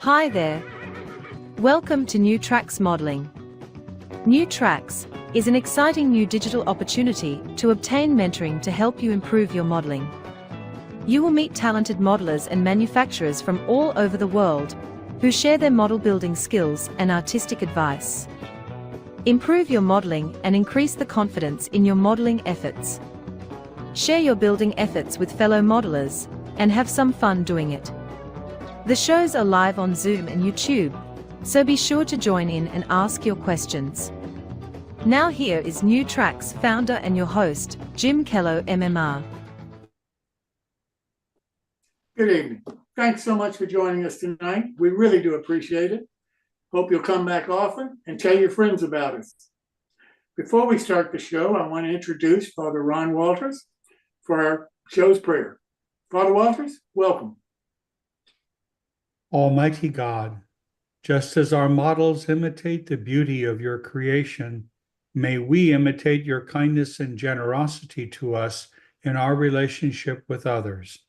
Hi there. Welcome to New Tracks Modeling. New Tracks is an exciting new digital opportunity to obtain mentoring to help you improve your modeling. You will meet talented modelers and manufacturers from all over the world who share their model building skills and artistic advice. Improve your modeling and increase the confidence in your modeling efforts. Share your building efforts with fellow modelers and have some fun doing it. The shows are live on Zoom and YouTube, so be sure to join in and ask your questions. Now here is New Tracks founder and your host, Jim Kello, MMR. Good evening. Thanks so much for joining us tonight. We really do appreciate it. Hope you'll come back often and tell your friends about us. Before we start the show, I want to introduce Father Ron Walters for our show's prayer. Father Walters, welcome. Almighty God, just as our models imitate the beauty of your creation, may we imitate your kindness and generosity to us in our relationship with others.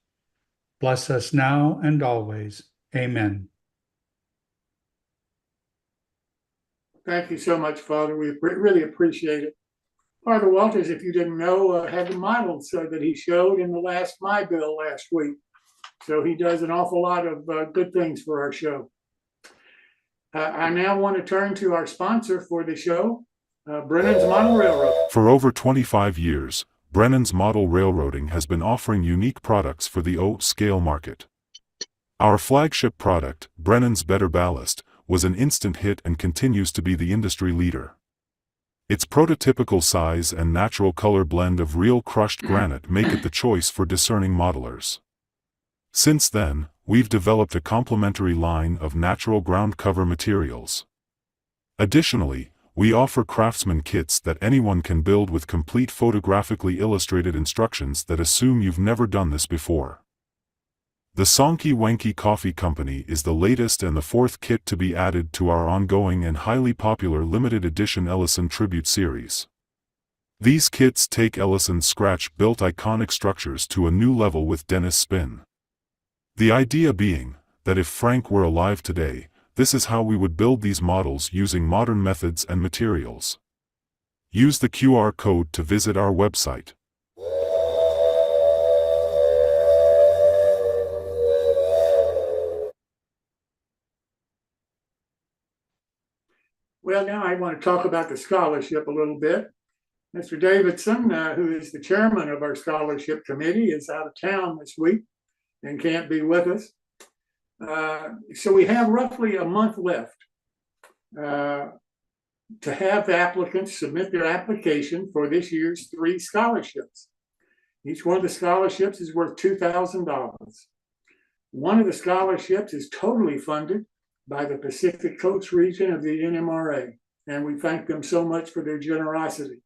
Bless us now and always. Amen. Thank you so much, Father. We really appreciate it. Father Walters, if you didn't know, had the models that he showed in the last My Bill last week. So he does an awful lot of good things for our show. I now want to turn to our sponsor for the show, Brennan's Model Railroad. For over 25 years, Brennan's Model Railroading has been offering unique products for the O-scale market. Our flagship product, Brennan's Better Ballast, was an instant hit and continues to be the industry leader. Its prototypical size and natural color blend of real crushed granite make it the choice for discerning modelers. Since then, we've developed a complementary line of natural ground cover materials. Additionally, we offer craftsman kits that anyone can build with complete photographically illustrated instructions that assume you've never done this before. The Sonky Wanky Coffee Company is the latest and the fourth kit to be added to our ongoing and highly popular limited edition Ellison Tribute series. These kits take Ellison's scratch-built iconic structures to a new level with Dennis spin. The idea being that if Frank were alive today, this is how we would build these models using modern methods and materials. Use the QR code to visit our website. Well, now I want to talk about the scholarship a little bit. Mr. Davidson, who is the chairman of our scholarship committee, is out of town this week and can't be with us. So we have roughly a month left to have the applicants submit their application for this year's 3 scholarships. Each one of the scholarships is worth $2,000. One of the scholarships is totally funded by the Pacific Coast region of the NMRA, and we thank them so much for their generosity.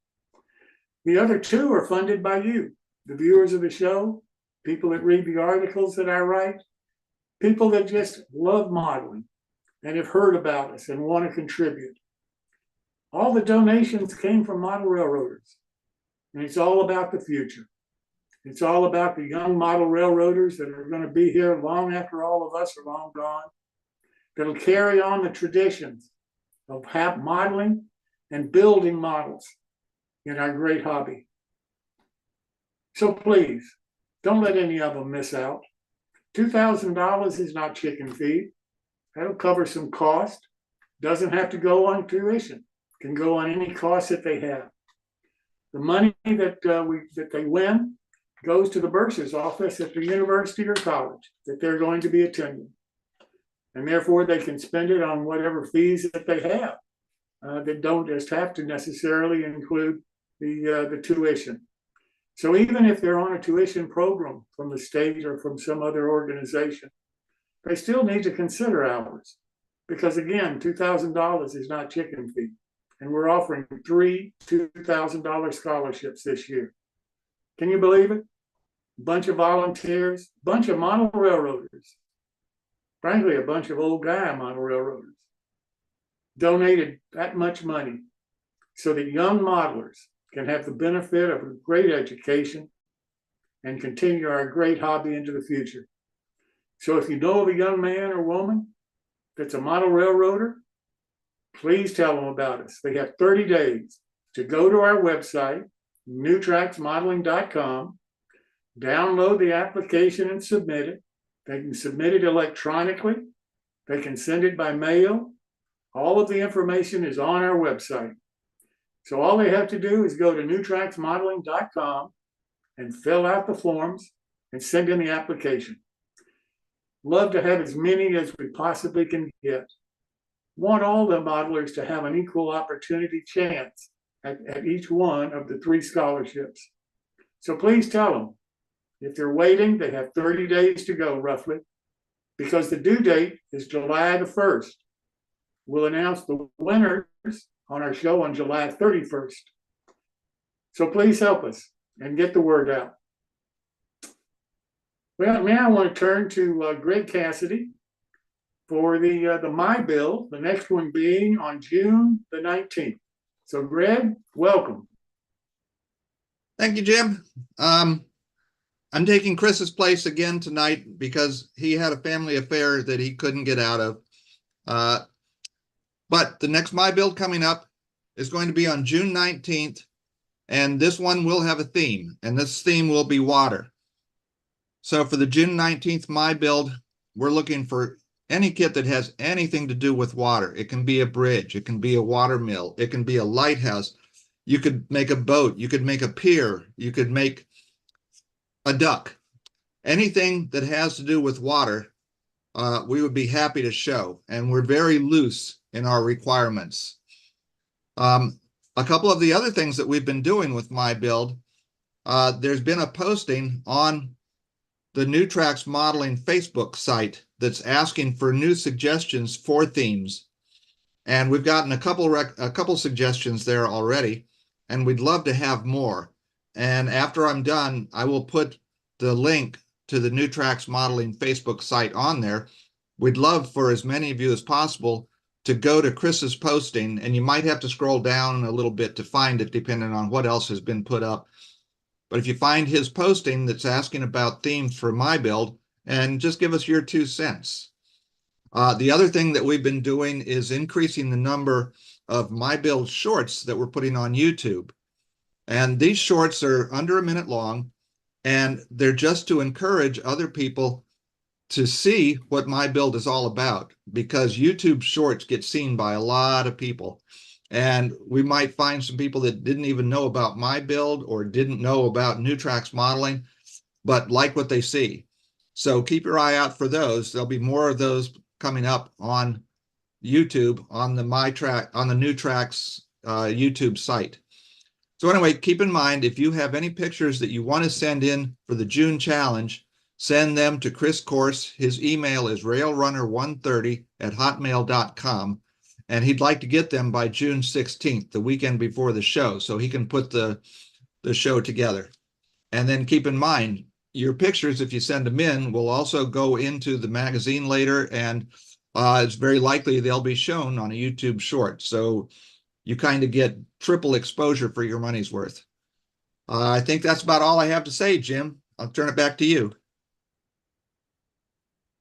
The other 2 are funded by you, the viewers of the show, people that read the articles that I write, people that just love modeling and have heard about us and want to contribute. All the donations came from model railroaders, and it's all about the future. It's all about the young model railroaders that are going to be here long after all of us are long gone, that'll carry on the traditions of modeling and building models in our great hobby. So please, don't let any of them miss out. $2,000 is not chicken feed. That'll cover some cost. Doesn't have to go on tuition. Can go on any cost that they have. The money that they win goes to the bursar's office at the university or college that they're going to be attending. And therefore, they can spend it on whatever fees that they have that don't just have to necessarily include the tuition. So even if they're on a tuition program from the state or from some other organization, they still need to consider ours. Because again, $2,000 is not chicken feed. And we're offering 3 $2,000 scholarships this year. Can you believe it? A bunch of volunteers, a bunch of model railroaders, frankly, a bunch of old guy model railroaders donated that much money so that young modelers can have the benefit of a great education and continue our great hobby into the future. So if you know of a young man or woman it's a model railroader, please tell them about us. They have 30 days to go to our website, newtracksmodeling.com, download the application and submit it. They can submit it electronically. They can send it by mail. All of the information is on our website. So all they have to do is go to newtracksmodeling.com and fill out the forms and send in the application. Love to have as many as we possibly can get. Want all the modelers to have an equal opportunity chance at each one of the 3 scholarships. So please tell them, if they're waiting, they have 30 days to go roughly, because the due date is July the 1st. We'll announce the winners on our show on July 31st. So please help us and get the word out. Well, now I want to turn to Greg Cassidy for the My Build, the next one being on June the 19th. So Greg, welcome. Thank you, Jim. I'm taking Chris's place again tonight because he had a family affair that he couldn't get out of. But the next My Build coming up is going to be on June 19th, and this one will have a theme, and this theme will be water. So for the June 19th My Build, we're looking for any kit that has anything to do with water. It can be a bridge, it can be a water mill, it can be a lighthouse. You could make a boat, you could make a pier, you could make a duck. Anything that has to do with water, we would be happy to show, and we're very loose in our requirements. A couple of the other things that we've been doing with My Build, there's been a posting on the New Tracks Modeling Facebook site that's asking for new suggestions for themes. And we've gotten a couple suggestions there already, and we'd love to have more. And after I'm done, I will put the link to the New Tracks Modeling Facebook site on there. We'd love for as many of you as possible to go to Chris's posting, and you might have to scroll down a little bit to find it depending on what else has been put up. But if you find his posting that's asking about themes for My Build, and just give us your 2 cents. The other thing that we've been doing is increasing the number of My Build shorts that we're putting on YouTube. And these shorts are under a minute long, and they're just to encourage other people to see what My Build is all about, because YouTube shorts get seen by a lot of people. And we might find some people that didn't even know about My Build or didn't know about New Tracks Modeling, but like what they see. So keep your eye out for those. There'll be more of those coming up on YouTube on the New Tracks YouTube site. So anyway, keep in mind, if you have any pictures that you want to send in for the June challenge, send them to Chris Corse. His email is railrunner130@hotmail.com. And he'd like to get them by June 16th, the weekend before the show, so he can put the show together. And then keep in mind, your pictures, if you send them in, will also go into the magazine later, and it's very likely they'll be shown on a YouTube short. So you kind of get triple exposure for your money's worth. I think that's about all I have to say, Jim. I'll turn it back to you.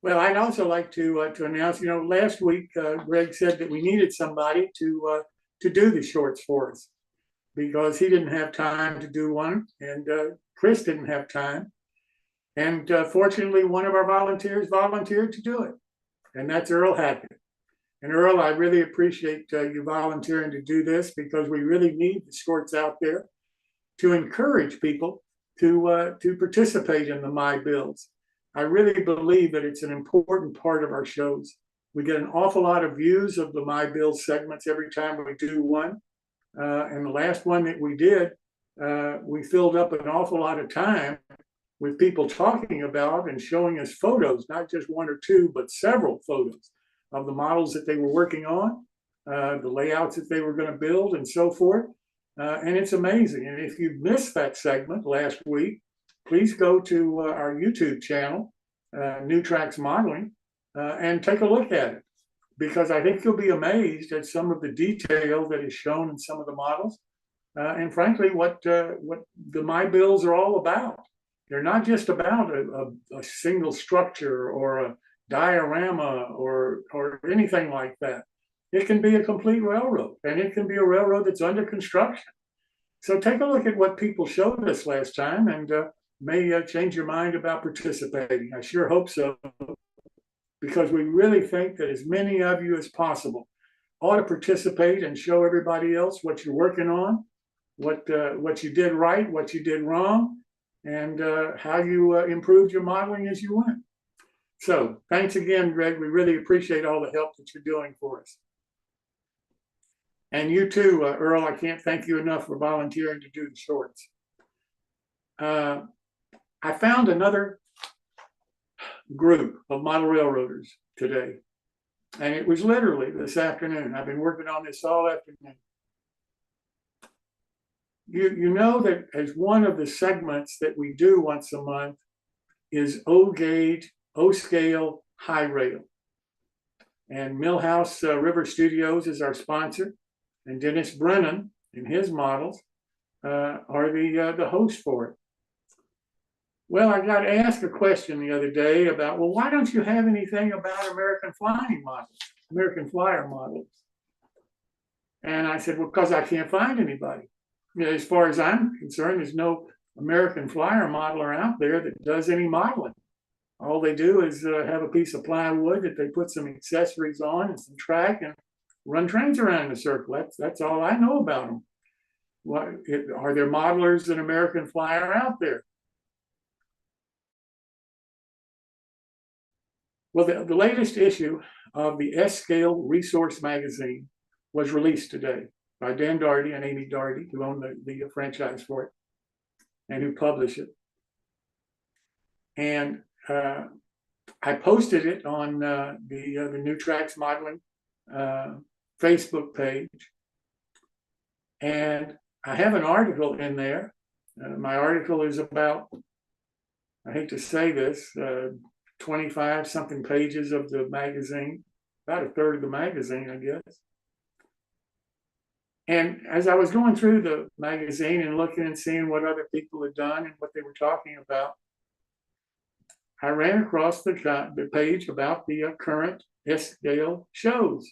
Well, I'd also like to announce, last week, Greg said that we needed somebody to do the shorts for us because he didn't have time to do one, and Chris didn't have time. And fortunately, one of our volunteers volunteered to do it, and that's Earl Hackett. And Earl, I really appreciate you volunteering to do this, because we really need the shorts out there to encourage people to participate in the My Builds. I really believe that it's an important part of our shows. We get an awful lot of views of the My Build segments every time we do one. And the last one that we did, we filled up an awful lot of time with people talking about and showing us photos, not just 1 or 2, but several photos of the models that they were working on, the layouts that they were going to build, and so forth. And it's amazing. And if you missed that segment last week, please go to our YouTube channel, New Tracks Modeling, and take a look at it, because I think you'll be amazed at some of the detail that is shown in some of the models, and frankly, what the My Builds are all about. They're not just about a single structure or a diorama or anything like that. It can be a complete railroad, and it can be a railroad that's under construction. So take a look at what people showed us last time, and may change your mind about participating. I sure hope so, because we really think that as many of you as possible ought to participate and show everybody else what you're working on, what you did right, what you did wrong, and how you improved your modeling as you went. So thanks again, Greg. We really appreciate all the help that you're doing for us. And you too, Earl, I can't thank you enough for volunteering to do the shorts. I found another group of model railroaders today, and it was literally this afternoon. I've been working on this all afternoon. You know that as one of the segments that we do once a month is O-gauge, O-scale, high rail. And Millhouse River Studios is our sponsor, and Dennis Brennan and his models are the host for it. Well, I got asked a question the other day about, well, why don't you have anything about American flying models, American flyer models? And I said, well, because I can't find anybody. You know, as far as I'm concerned, there's no American flyer modeler out there that does any modeling. All they do is have a piece of plywood that they put some accessories on and some track and run trains around in a circle. That's all I know about them. Are there modelers in American flyer out there? Well, the latest issue of the S-Scale Resource Magazine was released today by Dan Daugherty and Amy Daugherty, who own the franchise for it and who publish it. And I posted it on the New Tracks Modeling Facebook page. And I have an article in there. My article is about, I hate to say this, 25 something pages of the magazine, about a third of the magazine, I guess. And as I was going through the magazine and looking and seeing what other people had done and what they were talking about, I ran across the page about the current S-scale shows.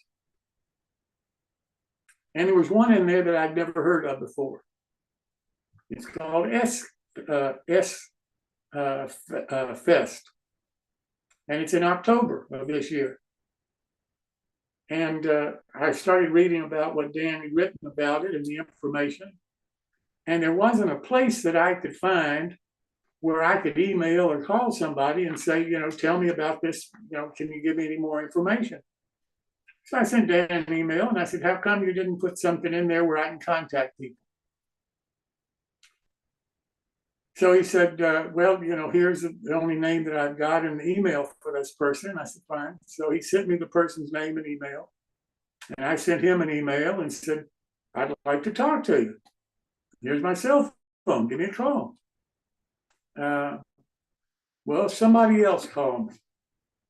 And there was one in there that I'd never heard of before. It's called S Fest. And it's in October of this year. And I started reading about what Dan had written about it and the information. And there wasn't a place that I could find where I could email or call somebody and say, you know, tell me about this, you know, can you give me any more information? So I sent Dan an email and I said, how come you didn't put something in there where I can contact people? So he said, well, you know, here's the only name that I've got in the email for this person. And I said, fine. So he sent me the person's name and email. And I sent him an email and said, I'd like to talk to you. Here's my cell phone. Give me a call. Well, somebody else called me.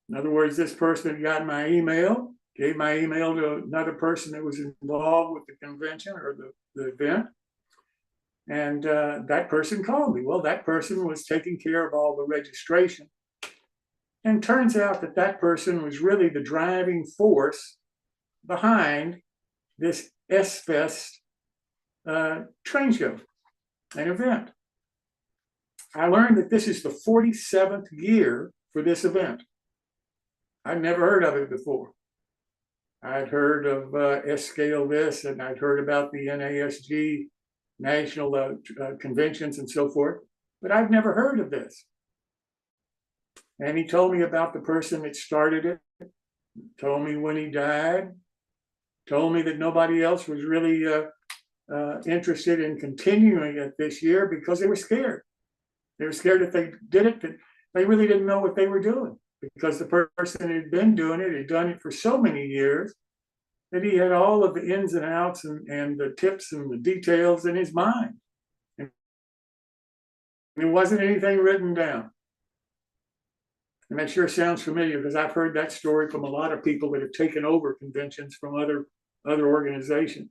In other words, this person had gotten my email, gave my email to another person that was involved with the convention or the event. And that person called me. Well, that person was taking care of all the registration. And turns out that that person was really the driving force behind this S-Fest train show and event. I learned that this is the 47th year for this event. I'd never heard of it before. I'd heard of S-Scale this, and I'd heard about the NASG national conventions and so forth, but I've never heard of this. And he told me about the person that started it, told me when he died, told me that nobody else was really interested in continuing it this year because they were scared. They were scared if they did it, that they really didn't know what they were doing because the person who had been doing it had done it for so many years that he had all of the ins and outs and the tips and the details in his mind. And there wasn't anything written down. And that sure sounds familiar because I've heard that story from a lot of people that have taken over conventions from other organizations.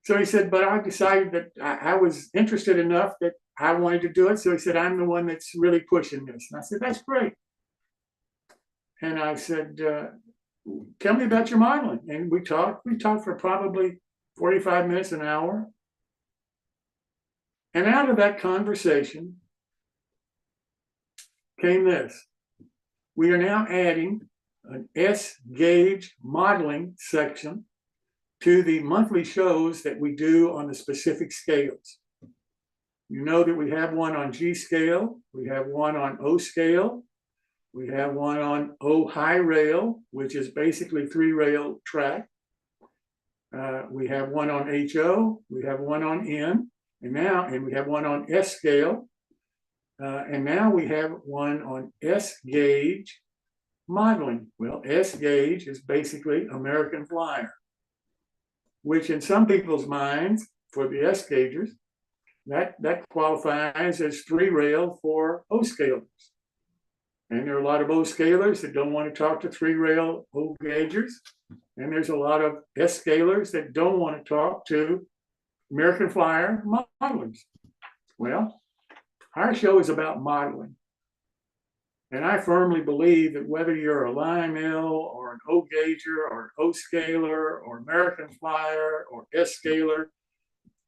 So he said, but I decided that I was interested enough that I wanted to do it. So he said, I'm the one that's really pushing this. And I said, that's great. and I said, tell me about your modeling. And we talked for probably 45 minutes, an hour. And out of that conversation came this. We are now adding an S-gauge modeling section to the monthly shows that we do on the specific scales. You know that we have one on G scale, we have one on O scale, we have one on O high rail, which is basically 3-rail track. We have one on HO, we have one on N, and we have one on S scale, and now we have one on S gauge modeling. Well, S gauge is basically American Flyer, which in some people's minds, for the S gaugers, that qualifies as 3-rail for O scalers. And there are a lot of O scalers that don't want to talk to 3-rail O gaugers. And there's a lot of S scalers that don't want to talk to American Flyer modelers. Well, our show is about modeling. And I firmly believe that whether you're a Lionel or an O gauger or O scaler or American Flyer or S scaler,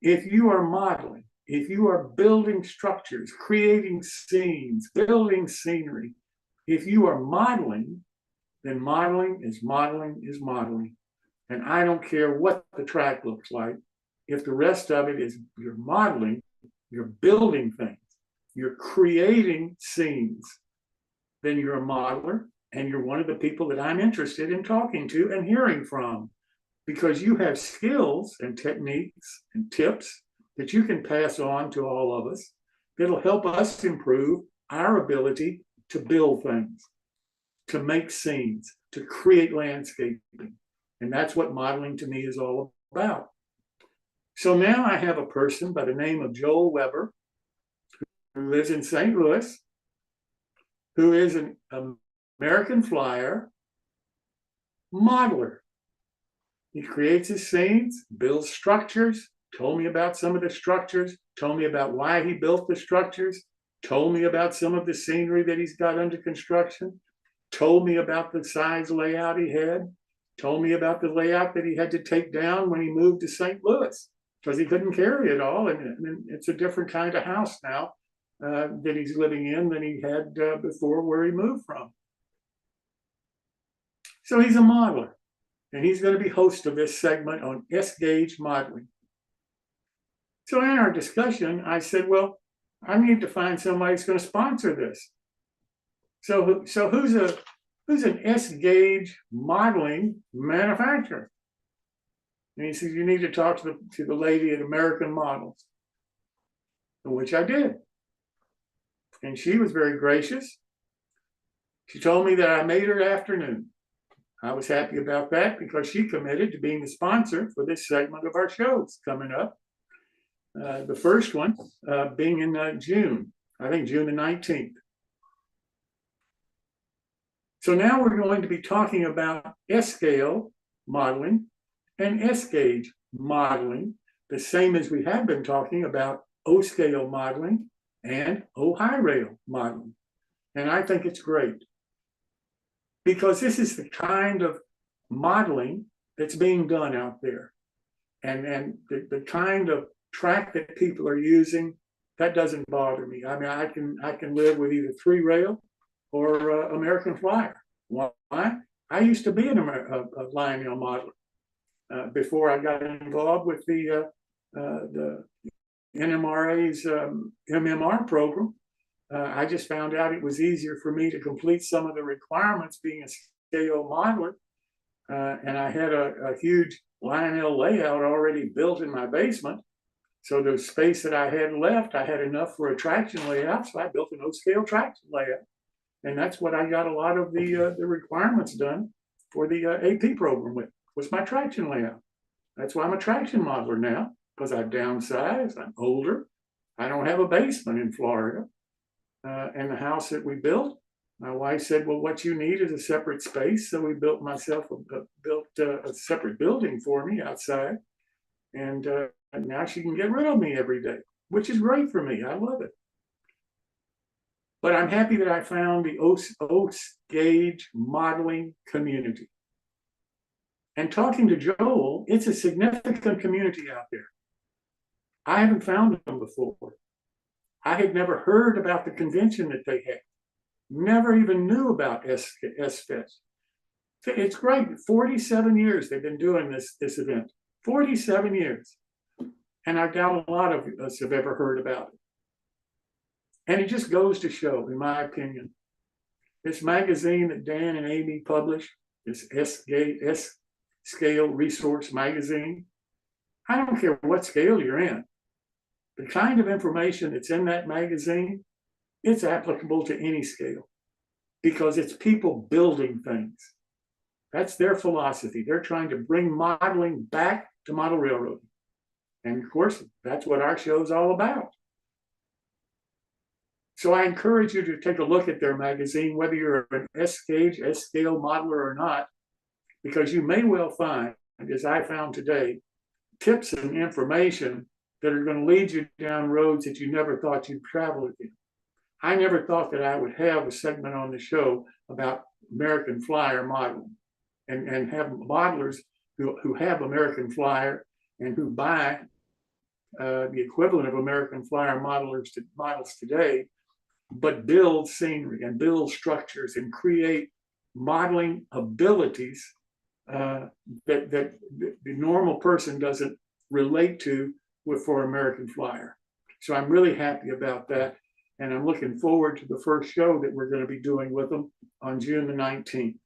if you are modeling, if you are building structures, creating scenes, building scenery, if you are modeling, then modeling is modeling is modeling. And I don't care what the track looks like. If the rest of it is you're modeling, you're building things, you're creating scenes, then you're a modeler and you're one of the people that I'm interested in talking to and hearing from, because you have skills and techniques and tips that you can pass on to all of us that'll help us improve our ability to build things, to make scenes, to create landscaping. And that's what modeling to me is all about. So now I have a person by the name of Joel Weber, who lives in St. Louis, who is an American Flyer modeler. He creates his scenes, builds structures, told me about some of the structures, told me about why he built the structures, told me about some of the scenery that he's got under construction, told me about the size layout he had, told me about the layout that he had to take down when he moved to St. Louis because he couldn't carry it all. And it's a different kind of house now that he's living in than he had before where he moved from. So he's a modeler, and he's going to be host of this segment on S-gauge modeling. So in our discussion, I said, well, I need to find somebody who's going to sponsor this. So who's an S-gauge modeling manufacturer? And he says, you need to talk to the lady at American Models, which I did. And she was very gracious. She told me that I made her afternoon. I was happy about that because she committed to being the sponsor for this segment of our shows coming up. The first one being in June, I think June the 19th. So now we're going to be talking about S-scale modeling and S-gauge modeling, the same as we have been talking about O-scale modeling and O-high rail modeling. And I think it's great because this is the kind of modeling that's being done out there. And the kind of track that people are using, that doesn't bother me. I mean, I can live with either 3-rail or American Flyer. Why? I used to be a Lionel modeler before I got involved with the NMRA's MMR program. I just found out it was easier for me to complete some of the requirements being a scale modeler. And I had a huge Lionel layout already built in my basement. So the space that I had left, I had enough for a traction layout. So I built an O-scale traction layout. And that's what I got a lot of the requirements done for the AP program with, was my traction layout. That's why I'm a traction modeler now, because I've downsized, I'm older. I don't have a basement in Florida. And the house that we built, my wife said, well, what you need is a separate space. So we built myself a separate building for me outside. And now she can get rid of me every day, which is great for me. I love it. But I'm happy that I found the Oats Gauge modeling community. And talking to Joel, it's a significant community out there. I haven't found them before. I had never heard about the convention that they had. Never even knew about SFest. It's great. 47 years they've been doing this event. 47 years. And I doubt a lot of us have ever heard about it. And it just goes to show, in my opinion, this magazine that Dan and Amy publish, this S-Scale Resource Magazine, I don't care what scale you're in. The kind of information that's in that magazine, it's applicable to any scale because it's people building things. That's their philosophy. They're trying to bring modeling back to model railroading. And of course, that's what our show is all about. So I encourage you to take a look at their magazine, whether you're an S-Gauge, S-Scale modeler or not, because you may well find, as I found today, tips and information that are going to lead you down roads that you never thought you'd travel again. I never thought that I would have a segment on the show about American Flyer modeling and have modelers who have American Flyer and who buy the equivalent of American Flyer models today, but build scenery and build structures and create modeling abilities that the normal person doesn't relate to for American Flyer. So I'm really happy about that. And I'm looking forward to the first show that we're going to be doing with them on June the 19th.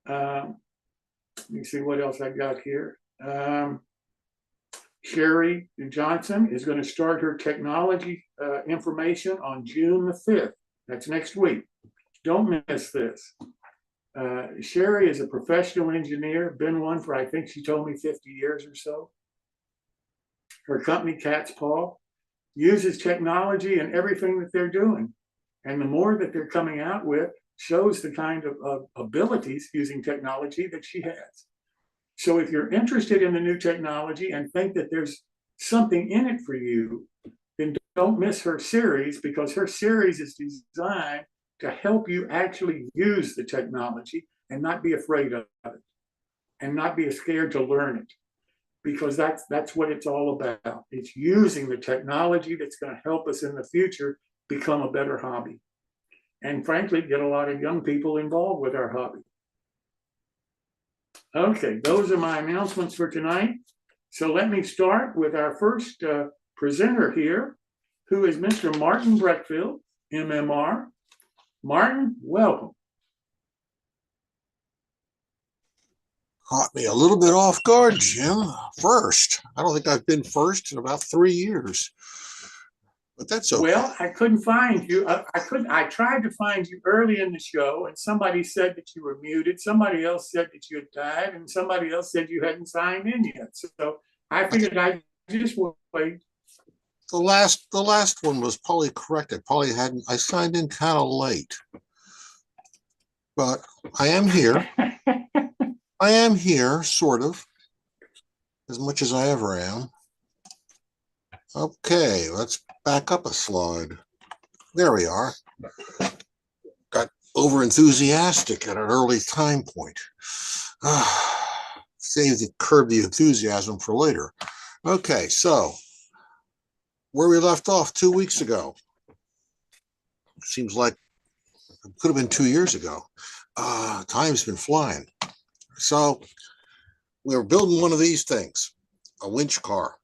Let me see what else I got here. Sherry Johnson is going to start her technology information on June the 5th. That's next week. Don't miss this. Sherry is a professional engineer, been one for, I think she told me 50 years or so. Her company, Cat's Paw, uses technology in everything that they're doing. And the more that they're coming out with shows the kind of abilities using technology that she has. So if you're interested in the new technology and think that there's something in it for you, then don't miss her series, because her series is designed to help you actually use the technology and not be afraid of it and not be scared to learn it, because that's what it's all about. It's using the technology that's going to help us in the future become a better hobby. And frankly, get a lot of young people involved with our hobby. Okay, those are my announcements for tonight. So let me start with our first presenter here, who is Mr. Martin Breckbiel, MMR. Martin, welcome. Caught me a little bit off guard, Jim. First. I don't think I've been first in about 3 years. But that's okay. Well, I couldn't find you. I tried to find you early in the show, and somebody said that you were muted. Somebody else said that you had died, and somebody else said you hadn't signed in yet. So I figured I'd just wait. The last one was probably corrected. Probably hadn't. I signed in kind of late. But I am here. I am here, sort of, as much as I ever am. Okay, let's back up a slide. There we are. Got over enthusiastic at an early time point. Save the curb the enthusiasm for later. Okay, so where we left off 2 weeks ago. Seems like it could have been 2 years ago. Time's been flying. So we were building one of these things, a winch car.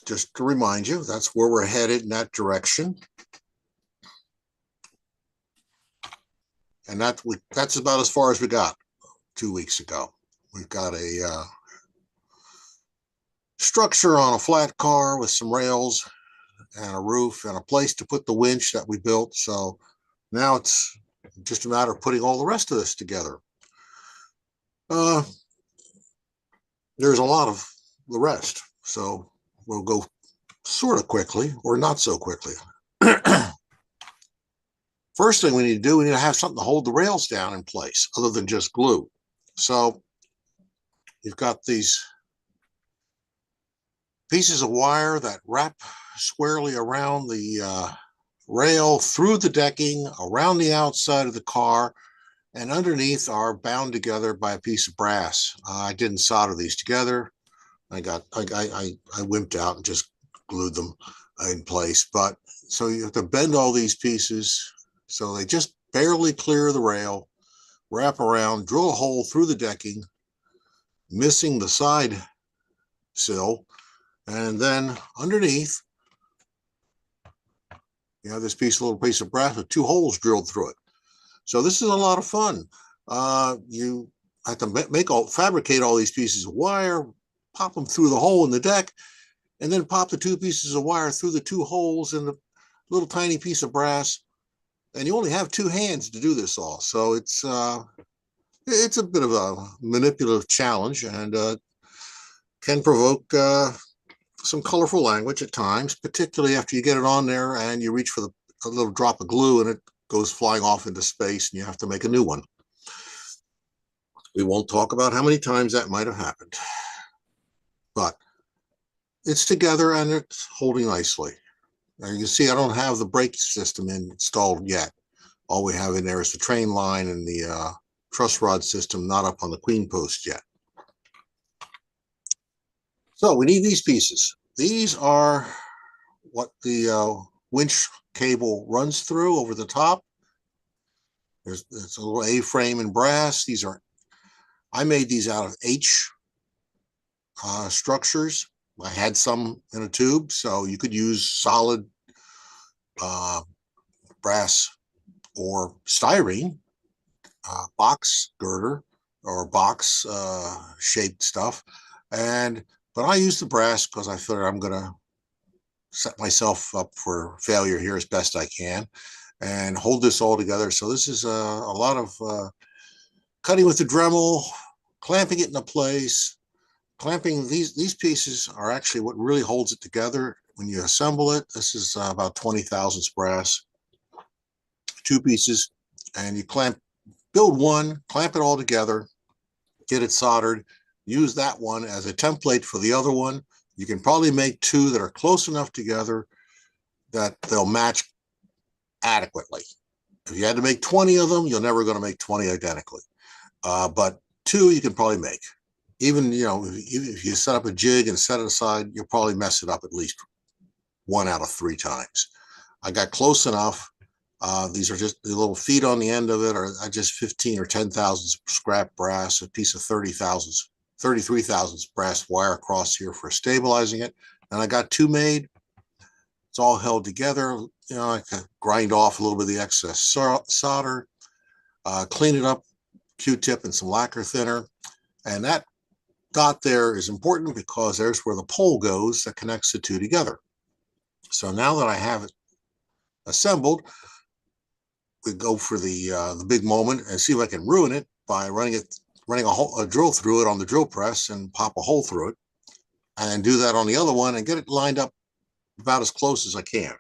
Just to remind you, that's where we're headed, in that direction. And that's about as far as we got 2 weeks ago. We've got a structure on a flat car with some rails and a roof and a place to put the winch that we built. So now it's just a matter of putting all the rest of this together. There's a lot of the rest, so we'll go sort of quickly or not so quickly. First thing we need to do, we need to have something to hold the rails down in place other than just glue. So you've got these pieces of wire that wrap squarely around the rail through the decking, around the outside of the car, and underneath are bound together by a piece of brass. I didn't solder these together. I wimped out and just glued them in place. But so you have to bend all these pieces so they just barely clear the rail, wrap around, drill a hole through the decking, missing the side sill, and then underneath you have this little piece of brass with two holes drilled through it. So this is a lot of fun. You have to fabricate all these pieces of wire, pop them through the hole in the deck, and then pop the two pieces of wire through the two holes in the little tiny piece of brass. And you only have two hands to do this all. So it's a bit of a manipulative challenge, and can provoke some colorful language at times, particularly after you get it on there and you reach for a little drop of glue and it goes flying off into space and you have to make a new one. We won't talk about how many times that might have happened, but it's together and it's holding nicely. Now you can see I don't have the brake system installed yet. All we have in there is the train line and the truss rod system, not up on the queen post yet. So we need these pieces. These are what the winch cable runs through over the top. There's a little A-frame in brass. I made these out of H structures. I had some in a tube, so you could use solid brass or styrene, box girder or box shaped stuff. But I used the brass because I thought I'm going to set myself up for failure here as best I can and hold this all together. So this is a lot of cutting with the Dremel, clamping it into place. Clamping these pieces are actually what really holds it together when you assemble it. This is about 20 thousandths brass, two pieces, and you build one, clamp it all together, get it soldered, use that one as a template for the other one. You can probably make two that are close enough together that they'll match adequately. If you had to make 20 of them, you're never going to make 20 identically. But two you can probably make. Even, if you set up a jig and set it aside, you'll probably mess it up at least 1 out of 3 times. I got close enough. These are just the little feet on the end of it are just 15 or 10 thousandths scrap brass, a piece of 33 thousandths brass wire across here for stabilizing it. And I got 2 made. It's all held together. I can grind off a little bit of the excess solder, clean it up, Q-tip and some lacquer thinner. And that dot there is important because there's where the pole goes that connects the two together. So now that I have it assembled, we go for the big moment and see if I can ruin it by running a drill through it on the drill press and pop a hole through it, and do that on the other one and get it lined up about as close as I can.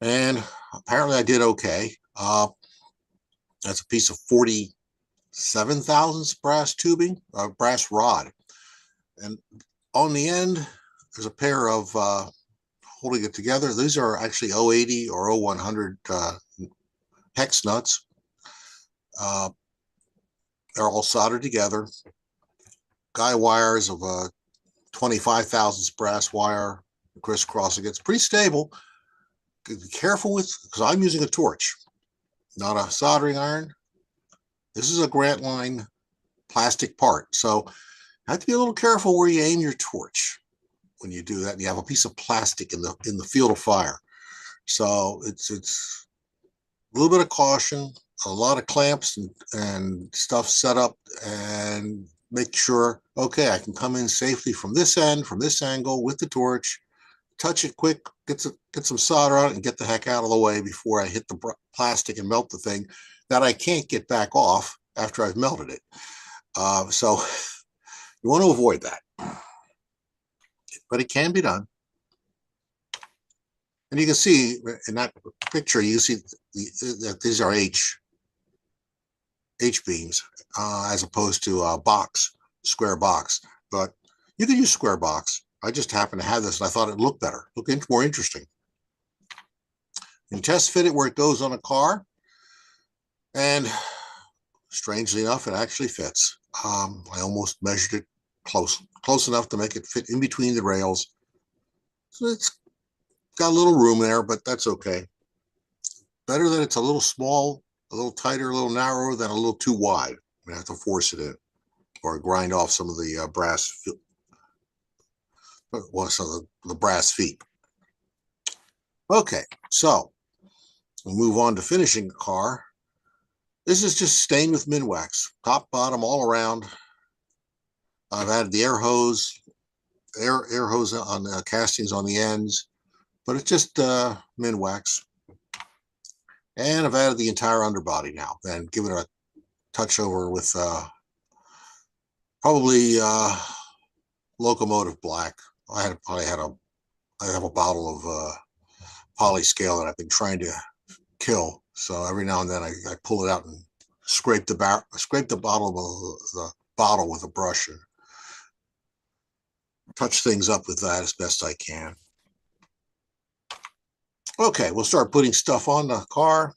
And apparently I did okay. That's a piece of 47 thousandths brass tubing, brass rod. And on the end, there's a pair of holding it together. These are actually 080 or 0100 hex nuts. They're all soldered together. Guy wires of a 25 thousandths brass wire, crisscrossing. It's pretty stable. Be careful with, because I'm using a torch, not a soldering iron. This is a Grant Line plastic part, so you have to be a little careful where you aim your torch when you do that. And you have a piece of plastic in the field of fire, so it's a little bit of caution, a lot of clamps and stuff set up, and make sure, okay, I can come in safely from this end, from this angle with the torch, touch it quick, get some solder on it, and get the heck out of the way before I hit the plastic and melt the thing that I can't get back off after I've melted it. So you want to avoid that, but it can be done. And you can see in that picture, you see that these are H beams as opposed to a square box. But you can use square box. I just happened to have this and I thought it looked better, more interesting. And test fit it where it goes on a car. And strangely enough, it actually fits. I almost measured it close enough to make it fit in between the rails. So it's got a little room there, but that's okay. Better that it's a little small, a little tighter, a little narrower than a little too wide. I have to force it in or grind off some of the the brass feet. Okay, so we'll move on to finishing the car. This is just stained with Minwax, top, bottom, all around. I've added the air hose on the castings on the ends, but it's just Minwax. And I've added the entire underbody now and given it a touch over with probably locomotive black. I have a bottle of poly scale that I've been trying to kill. So every now and then I pull it out and scrape the bottle with a brush and touch things up with that as best I can. Okay, we'll start putting stuff on the car.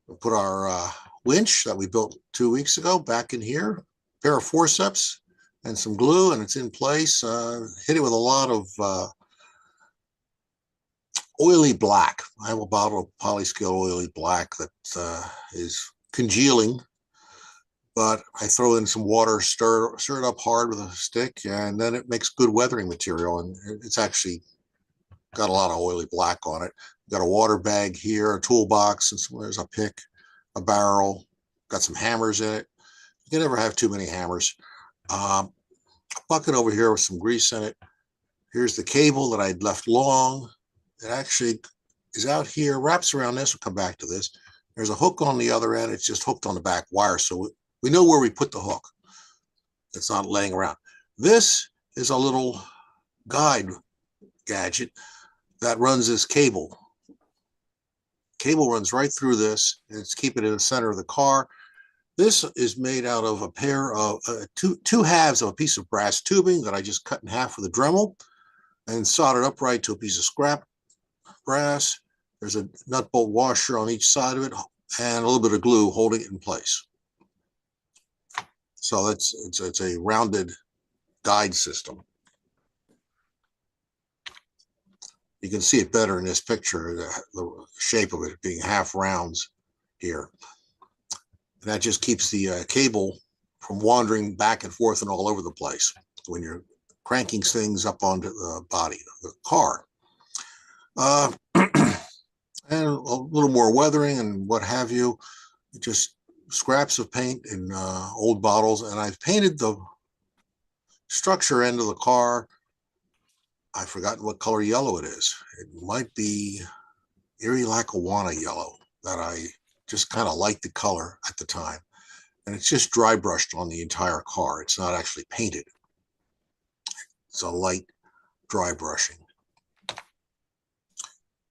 We'll put our winch that we built 2 weeks ago back in here, a pair of forceps and some glue, and it's in place. Hit it with a lot of oily black. I have a bottle of polyscale oily black that is congealing, but I throw in some water, stir it up hard with a stick, and then it makes good weathering material. And it's actually got a lot of oily black on it. Got a water bag here, a toolbox, and there's a pick, a barrel, got some hammers in it. You can never have too many hammers. A bucket over here with some grease in it. Here's the cable that I'd left long. It actually is out here, wraps around this. We'll come back to this. There's a hook on the other end. It's just hooked on the back wire. So we know where we put the hook. It's not laying around. This is a little guide gadget that runs this cable. Cable runs right through this, and it's keeping it in the center of the car. This is made out of a pair of two halves of a piece of brass tubing that I just cut in half with a Dremel and soldered upright to a piece of scrap brass. There's a nut bolt washer on each side of it and a little bit of glue holding it in place. So it's a rounded guide system. You can see it better in this picture, the shape of it being half rounds here. And that just keeps the cable from wandering back and forth and all over the place when you're cranking things up onto the body of the car. And a little more weathering and what have you. Just scraps of paint in old bottles. And I've painted the structure end of the car. I've forgotten what color yellow it is. It might be Erie Lackawanna yellow that I just kind of liked the color at the time. And it's just dry brushed on the entire car. It's not actually painted. It's a light dry brushing.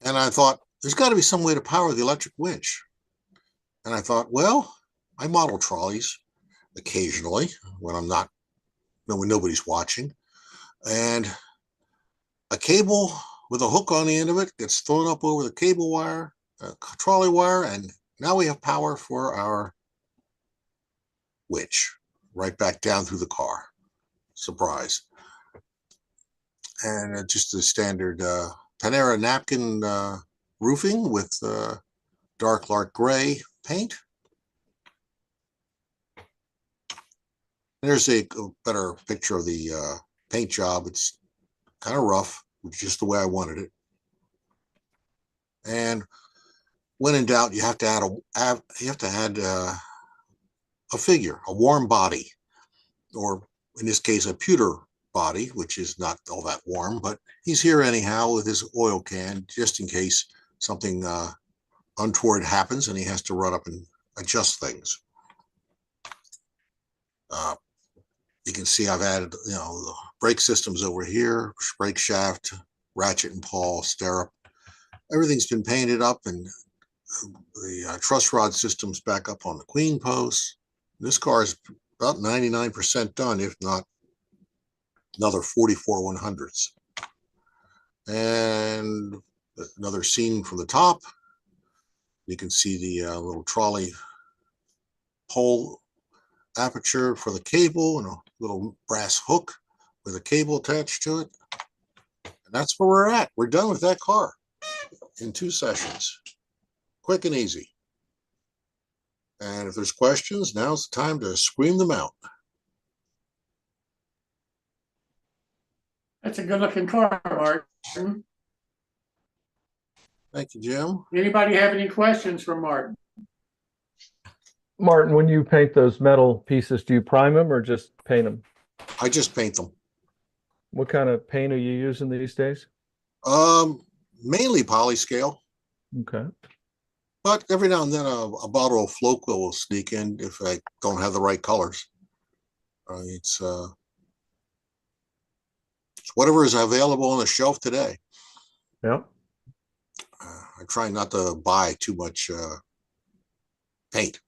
And I thought, there's got to be some way to power the electric winch. And I thought, well, I model trolleys occasionally when nobody's watching. And a cable with a hook on the end of it gets thrown up over the cable wire, trolley wire, and now we have power for our winch right back down through the car. Surprise. And just the standard Panera napkin roofing with dark gray paint. There's a better picture of the paint job. It's kind of rough, just the way I wanted it. And when in doubt, you have to add a figure, a warm body, or in this case, a pewter body, which is not all that warm, but he's here anyhow with his oil can, just in case something untoward happens and he has to run up and adjust things. You can see I've added, the brake systems over here, brake shaft, ratchet and pawl, stirrup. Everything's been painted up, and the truss rod system's back up on the queen post. This car is about 99% done, if not another 44 100ths. And another scene from the top. You can see the little trolley pole aperture for the cable and a little brass hook with a cable attached to it. And that's where we're at. We're done with that car in 2 sessions. Quick and easy. And if there's questions, now's the time to scream them out. That's a good looking car, Martin. Thank you, Jim. Anybody have any questions for Martin? Martin, when you paint those metal pieces, do you prime them or just paint them? I just paint them. What kind of paint are you using these days? Mainly polyscale, Okay. but every now and then a bottle of Floquil will sneak in if I don't have the right colors. It's whatever is available on the shelf today. Yeah. I try not to buy too much paint.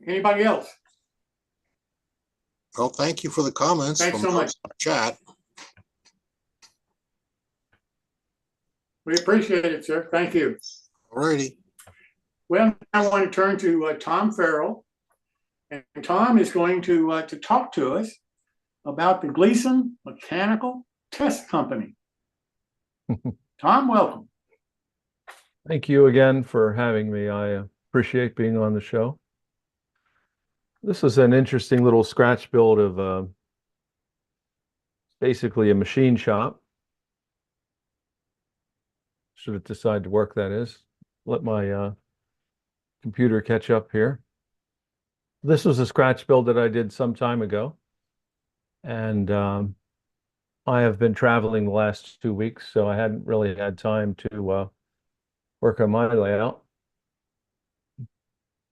Anybody else? Well, thank you for the comments. Thanks from so much. Chat. We appreciate it, sir. Thank you. All righty. Well, I want to turn to Tom Farrell. And Tom is going to talk to us about the Gleason Mechanical Test Company. Tom, welcome. Thank you again for having me. I appreciate being on the show. This is an interesting little scratch build of basically a machine shop. Should it decide to work, that is. Let my computer catch up here. This was a scratch build that I did some time ago. And I have been traveling the last 2 weeks, so I hadn't really had time to work on my layout.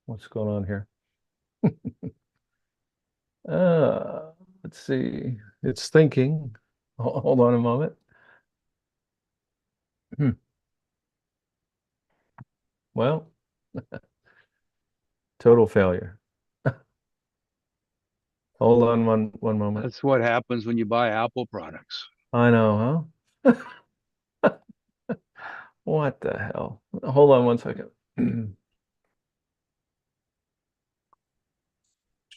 What's going on here? Let's see. It's thinking. Hold on a moment. Well, total failure. Hold on one moment. That's what happens when you buy Apple products. I know, huh? What the hell? Hold on one second.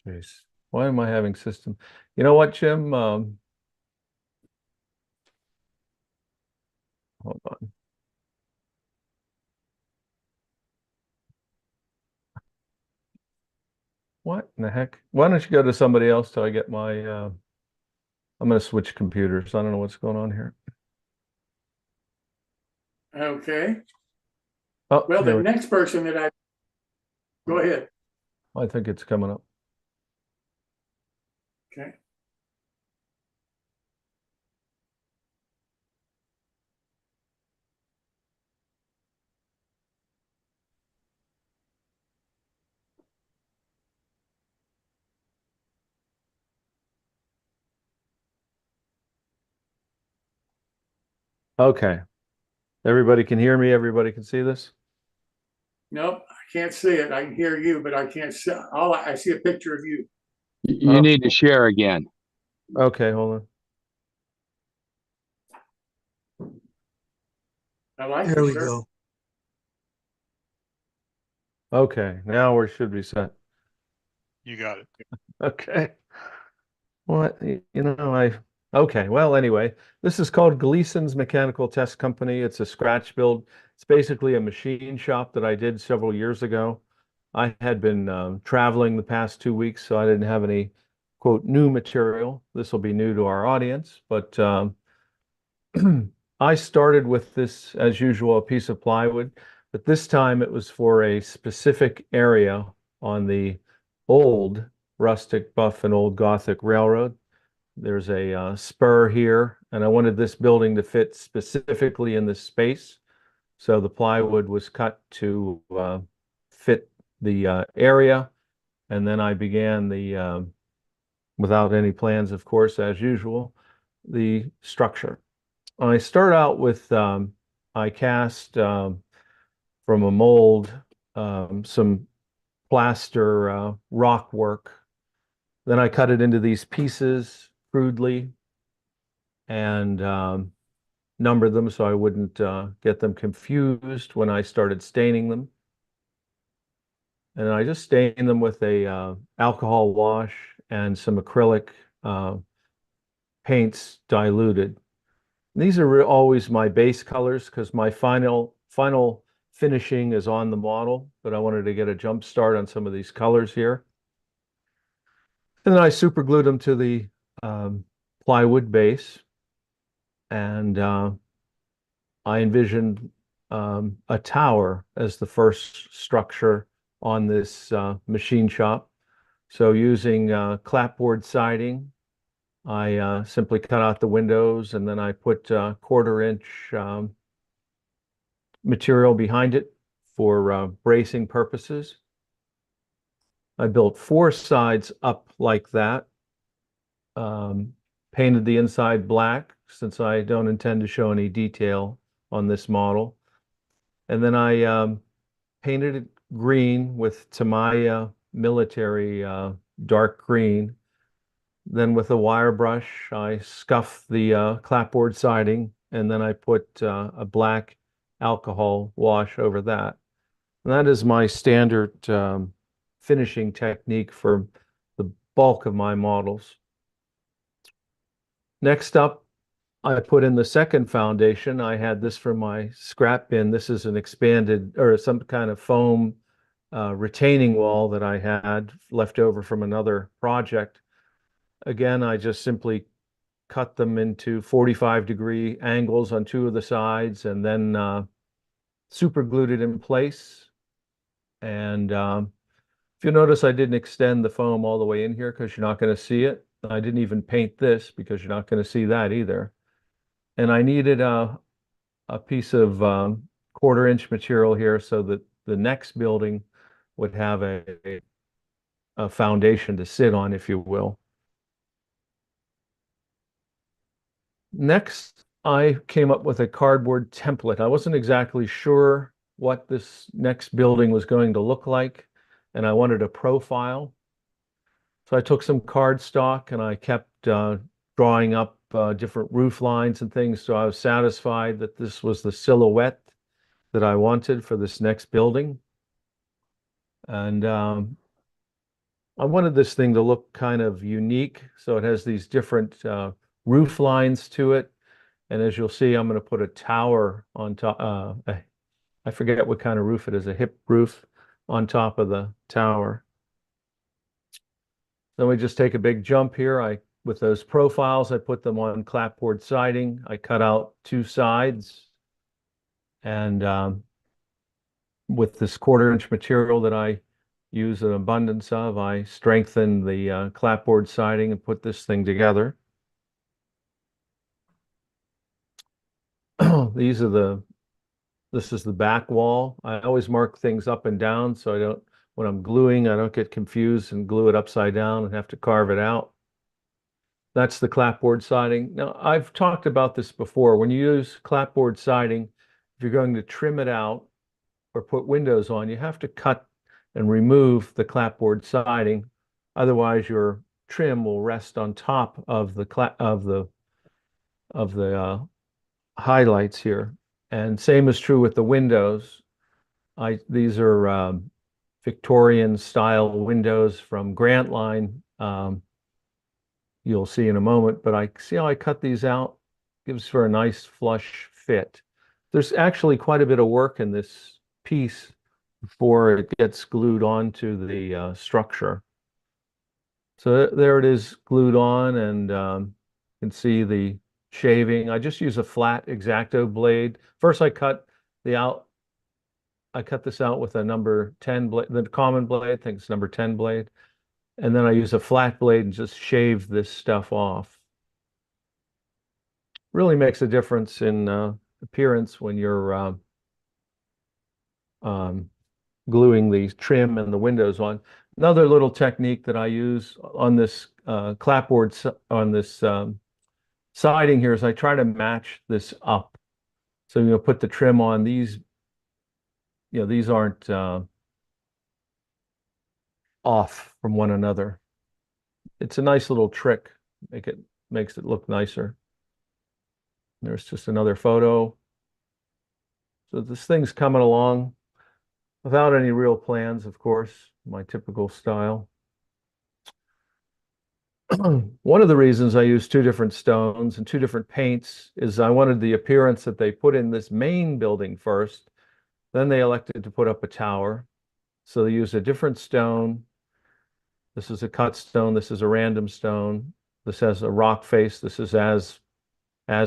Jeez. Why am I having system? You know what, Jim? Hold on. What in the heck? Why don't you go to somebody else till I get my I'm going to switch computers. I don't know what's going on here. Okay. Oh, Well, the there we- next person that I go ahead. I think it's coming up. Okay. Okay. Everybody can hear me. Everybody can see this. Nope, I can't see it. I can hear you, but I can't see. I see a picture of you. You need to share again. Okay, hold on. I like There it, we sir. go. Okay, now we should be set. You got it. Okay. What, okay, well, anyway, this is called Gleason's Mechanical Test Company. It's a scratch build. It's basically a machine shop that I did several years ago. I had been traveling the past 2 weeks, so I didn't have any, quote, new material. This will be new to our audience, but I started with this, as usual, a piece of plywood, but this time it was for a specific area on the old rustic buff and old Gothic railroad. There's a spur here, and I wanted this building to fit specifically in this space. So the plywood was cut to fit the area, and then I began the, without any plans, of course, as usual, the structure. I start out with, I cast from a mold some plaster rock work. Then I cut it into these pieces crudely and number them so I wouldn't get them confused when I started staining them. And I just stain them with a alcohol wash and some acrylic paints diluted. And these are always my base colors because my final finishing is on the model, but I wanted to get a jump start on some of these colors here. And then I super glued them to the plywood base, and I envisioned a tower as the first structure on this machine shop. So using clapboard siding, I simply cut out the windows, and then I put 1/4 inch material behind it for bracing purposes. I built 4 sides up like that, painted the inside black since I don't intend to show any detail on this model. And then I painted it green with Tamiya military dark green. Then with a wire brush, I scuffed the clapboard siding, and then I put a black alcohol wash over that. And that is my standard finishing technique for the bulk of my models. Next up, I put in the second foundation. I had this from my scrap bin. This is an expanded or some kind of foam retaining wall that I had left over from another project. Again, I just simply cut them into 45-degree angles on 2 of the sides and then super glued it in place. And if you notice, I didn't extend the foam all the way in here because you're not going to see it. I didn't even paint this because you're not going to see that either. And I needed a piece of 1/4 inch material here so that the next building would have a foundation to sit on, if you will. Next, I came up with a cardboard template. I wasn't exactly sure what this next building was going to look like, and I wanted a profile. So I took some cardstock and I kept drawing up different roof lines and things, so I was satisfied that this was the silhouette that I wanted for this next building. And I wanted this thing to look kind of unique, so it has these different roof lines to it. And as you'll see, I'm going to put a tower on top. I forget what kind of roof it is, a hip roof on top of the tower. Then we just take a big jump here. With those profiles, I put them on clapboard siding. I cut out 2 sides. And with this 1/4 inch material that I use an abundance of, I strengthen the clapboard siding and put this thing together. This is the back wall. I always mark things up and down so when I'm gluing, I don't get confused and glue it upside down and have to carve it out. That's the clapboard siding. Now, I've talked about this before. When you use clapboard siding, if you're going to trim it out or put windows on, you have to cut and remove the clapboard siding. Otherwise, your trim will rest on top of the highlights here. And same is true with the windows. These are Victorian style windows from Grant Line. You'll see in a moment, but I see how I cut these out. Gives for a nice flush fit. There's actually quite a bit of work in this piece before it gets glued onto the structure. So there it is glued on, and you can see the shaving. I just use a flat X-Acto blade. First I cut this out with a number 10 blade, the common blade, I think it's number 10 blade. And then I use a flat blade and just shave this stuff off. Really makes a difference in appearance when you're gluing the trim and the windows on. Another little technique that I use on this clapboard, on this siding here, is I try to match this up. So put the trim on these. These aren't off from one another. It's a nice little trick. Makes it look nicer. There's just another photo. So this thing's coming along without any real plans, of course, my typical style. One of the reasons I use two different stones and two different paints is I wanted the appearance that they put in this main building first. Then they elected to put up a tower. So they used a different stone. This is a cut stone. This is a random stone. This has a rock face. This is as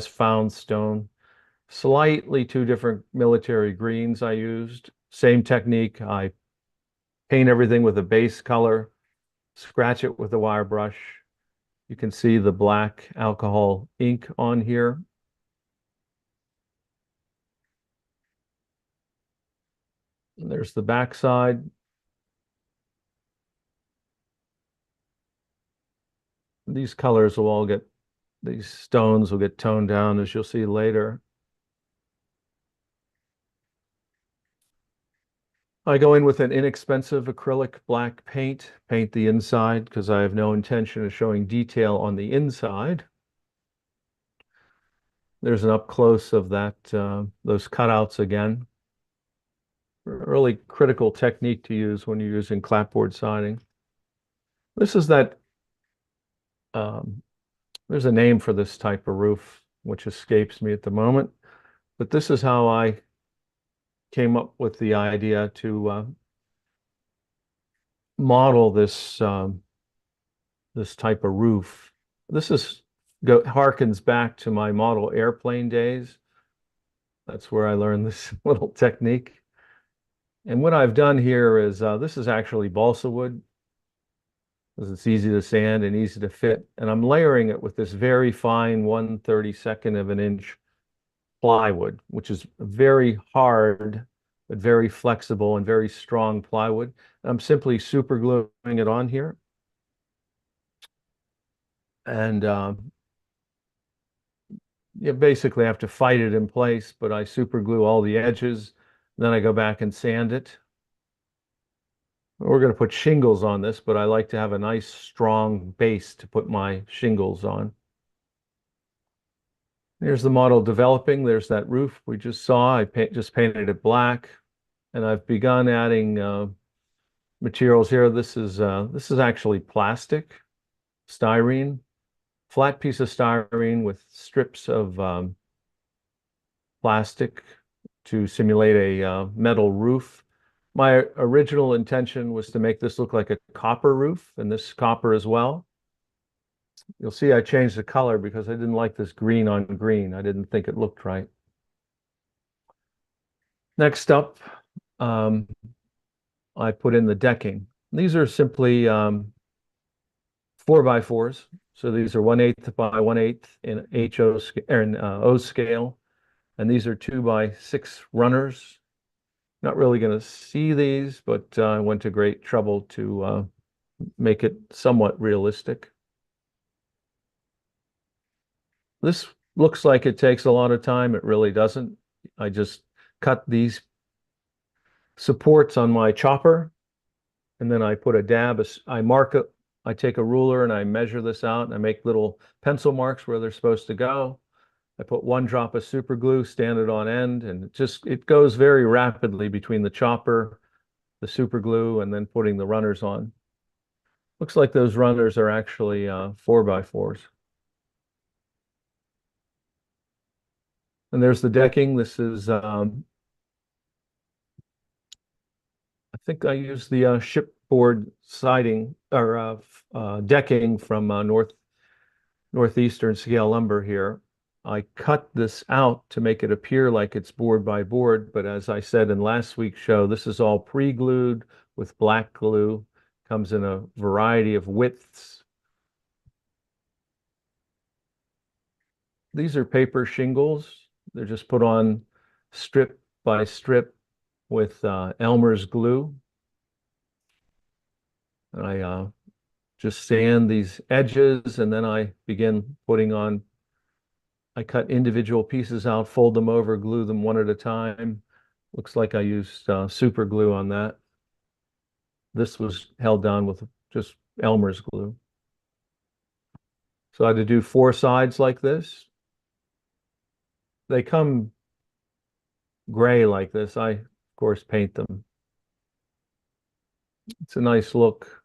found stone. Slightly two different military greens I used. Same technique. I paint everything with a base color, scratch it with a wire brush. You can see the black alcohol ink on here. And there's the back side. These colors will all get, these stones will get toned down, as you'll see later. I go in with an inexpensive acrylic black paint, paint the inside because I have no intention of showing detail on the inside. There's an up close of that, those cutouts again. Really critical technique to use when you're using clapboard siding. This is that, there's a name for this type of roof, which escapes me at the moment, but this is how I came up with the idea to model this this type of roof. This harkens back to my model airplane days. That's where I learned this little technique. And what I've done here is this is actually balsa wood, because it's easy to sand and easy to fit. And I'm layering it with this very fine 1/32 of an inch plywood, which is very hard, but very flexible and very strong plywood. I'm simply super gluing it on here. And you basically have to fight it in place, but I super glue all the edges. Then I go back and sand it. We're going to put shingles on this, but I like to have a nice strong base to put my shingles on. Here's the model developing. There's that roof we just saw. I just painted it black, and I've begun adding materials here. This is actually plastic, styrene, flat piece of styrene with strips of plastic to simulate a metal roof. My original intention was to make this look like a copper roof, and this copper as well. You'll see I changed the color because I didn't like this green on green. I didn't think it looked right. Next up, I put in the decking. These are simply 4x4s. So these are 1/8 by 1/8 in O scale. And these are 2x6 runners. Not really going to see these, but I went to great trouble to make it somewhat realistic. This looks like it takes a lot of time. It really doesn't. I just cut these supports on my chopper, and then I put a dab. I mark it. I take a ruler and I measure this out, and I make little pencil marks where they're supposed to go. I put 1 drop of super glue, stand it on end, and it goes very rapidly between the chopper, the super glue, and then putting the runners on. Looks like those runners are actually 4x4s. And there's the decking. This is, I think I used the shipboard siding or decking from Northeastern Scale Lumber here. I cut this out to make it appear like it's board by board, but as I said in last week's show, this is all pre-glued with black glue. Comes in a variety of widths. These are paper shingles. They're just put on strip by strip with Elmer's glue. And I just sand these edges, and then I begin putting on. I cut individual pieces out, fold them over, glue them one at a time. Looks like I used super glue on that. This was held down with just Elmer's glue. So I had to do 4 sides like this. They come gray like this. I, of course, paint them. It's a nice look.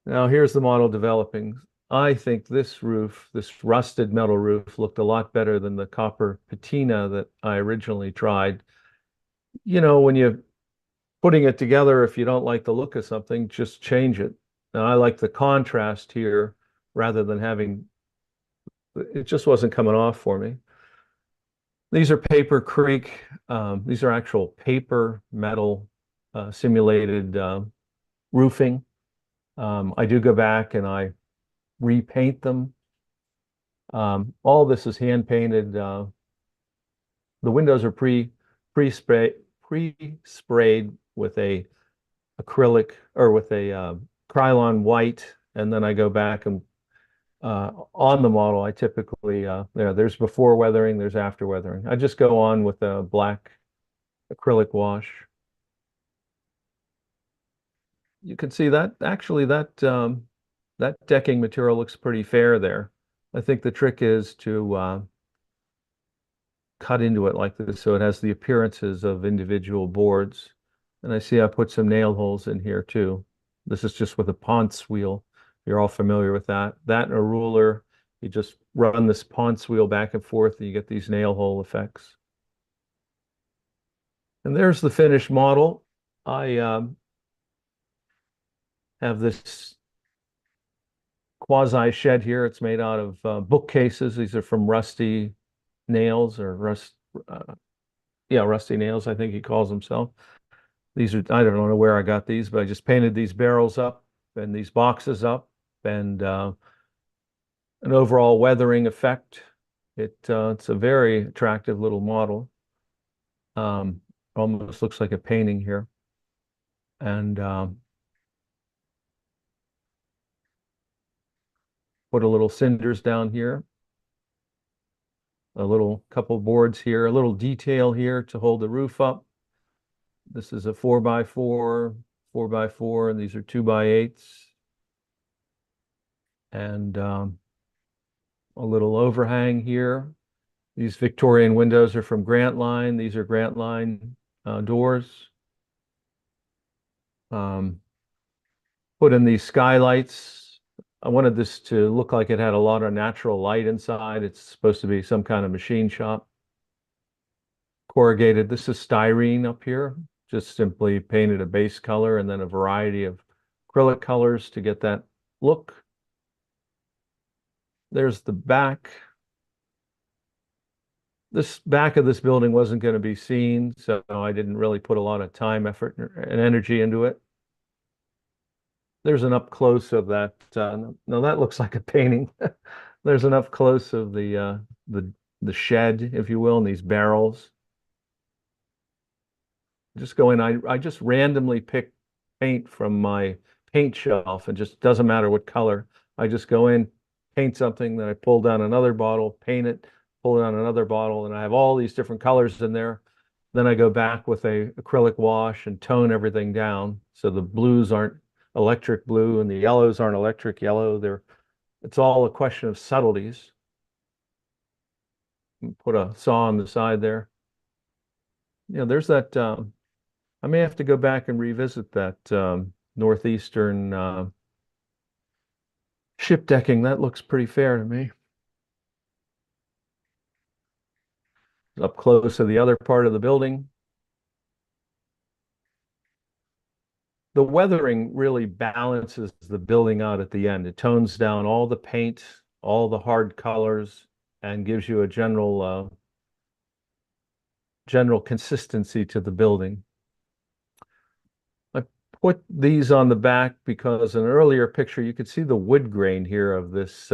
Now here's the model developing. I think this roof, this rusted metal roof, looked a lot better than the copper patina that I originally tried. You know, when you're putting it together, if you don't like the look of something, just change it. Now I like the contrast here rather than having, it just wasn't coming off for me. These are Paper Creek. These are actual paper metal simulated roofing. I do go back and I repaint them. All this is hand painted. The windows are pre-sprayed with a acrylic or with a Krylon white, and then I go back and on the model I typically there's before weathering, there's after weathering. I just go on with a black acrylic wash. You can see that actually that decking material looks pretty fair there. I think the trick is to cut into it like this so it has the appearances of individual boards. And I see I put some nail holes in here too. This is just with a Ponce wheel. You're all familiar with that. That and a ruler, you just run this Ponce wheel back and forth and you get these nail hole effects. And there's the finished model. I have this quasi shed here. It's made out of bookcases. These are from Rusty Nails or Rusty Nails, I think he calls himself. These are, I don't know where I got these, but I just painted these barrels up and these boxes up and an overall weathering effect. It's a very attractive little model. Almost looks like a painting here. And put a little cinders down here. A little couple boards here, a little detail here to hold the roof up. This is a 4x4, 4x4, and these are 2x8s. And a little overhang here. These Victorian windows are from Grant Line. These are Grant Line doors. Put in these skylights. I wanted this to look like it had a lot of natural light inside. It's supposed to be some kind of machine shop. Corrugated. This is styrene up here. Just simply painted a base color and then a variety of acrylic colors to get that look. There's the back. This back of this building wasn't going to be seen, so I didn't really put a lot of time, effort, and energy into it. There's an up close of that. No, that looks like a painting. There's an up close of the shed, if you will, and these barrels. Just go in. I just randomly pick paint from my paint shelf. It just doesn't matter what color. I just go in, paint something, then I pull down another bottle, paint it, pull down another bottle, and I have all these different colors in there. Then I go back with a acrylic wash and tone everything down so the blues aren't electric blue and the yellows aren't electric yellow. It's all a question of subtleties. Put a saw on the side there. Yeah, there's that. I may have to go back and revisit that northeastern ship decking. That looks pretty fair to me. Up close to the other part of the building. The weathering really balances the building out at the end. It tones down all the paint, all the hard colors, and gives you a general consistency to the building. I put these on the back because in an earlier picture you could see the wood grain here of this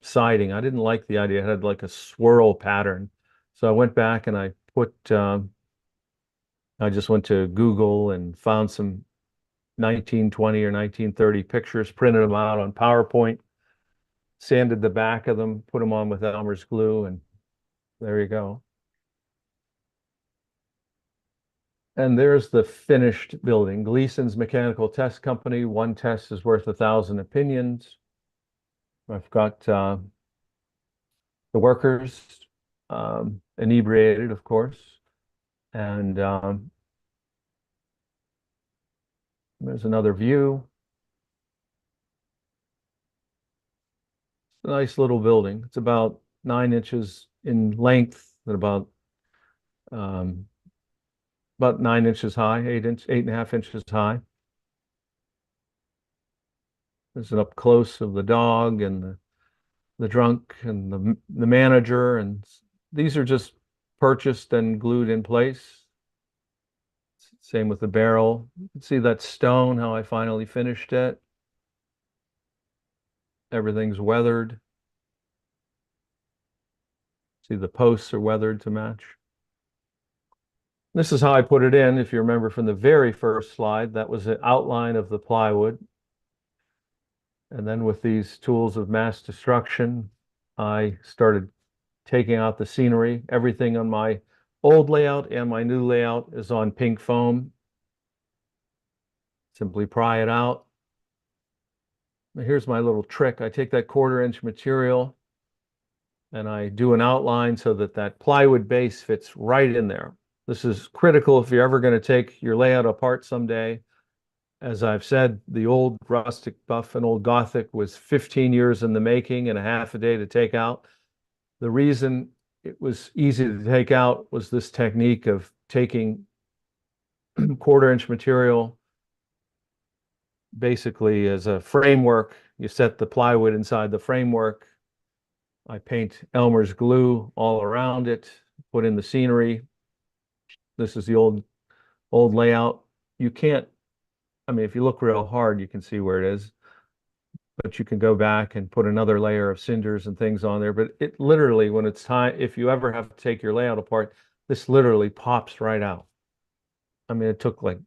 siding. I didn't like the idea. It had like a swirl pattern. So I went back and I just went to Google and found some 1920 or 1930 pictures, printed them out on PowerPoint, sanded the back of them, put them on with Elmer's glue, and there you go. And there's the finished building. Gleason's Mechanical Test Company. One test is worth 1,000 opinions. I've got the workers inebriated, of course. And there's another view. A nice little building. It's about 9 inches in length and about 9 inches high, 8.5 inches high. There's an up close of the dog and the drunk and the manager, and these are just purchased and glued in place. Same with the barrel. You can see that stone, how I finally finished it. Everything's weathered. See, the posts are weathered to match. This is how I put it in. If you remember from the very first slide, that was an outline of the plywood. And then with these tools of mass destruction, I started taking out the scenery. Everything on my old layout and my new layout is on pink foam. Simply pry it out. Here's my little trick. I take that 1/4 inch material and I do an outline so that that plywood base fits right in there. This is critical if you're ever going to take your layout apart someday. As I've said, the old rustic buff and old Gothic was 15 years in the making and a half a day to take out. The reason it was easy to take out was this technique of taking 1/4 inch material basically as a framework. You set the plywood inside the framework. I paint Elmer's glue all around it, put in the scenery. This is the old layout. You can't, I mean, if you look real hard, you can see where it is, but you can go back and put another layer of cinders and things on there. But it literally, when it's time, if you ever have to take your layout apart, this literally pops right out. I mean, it took like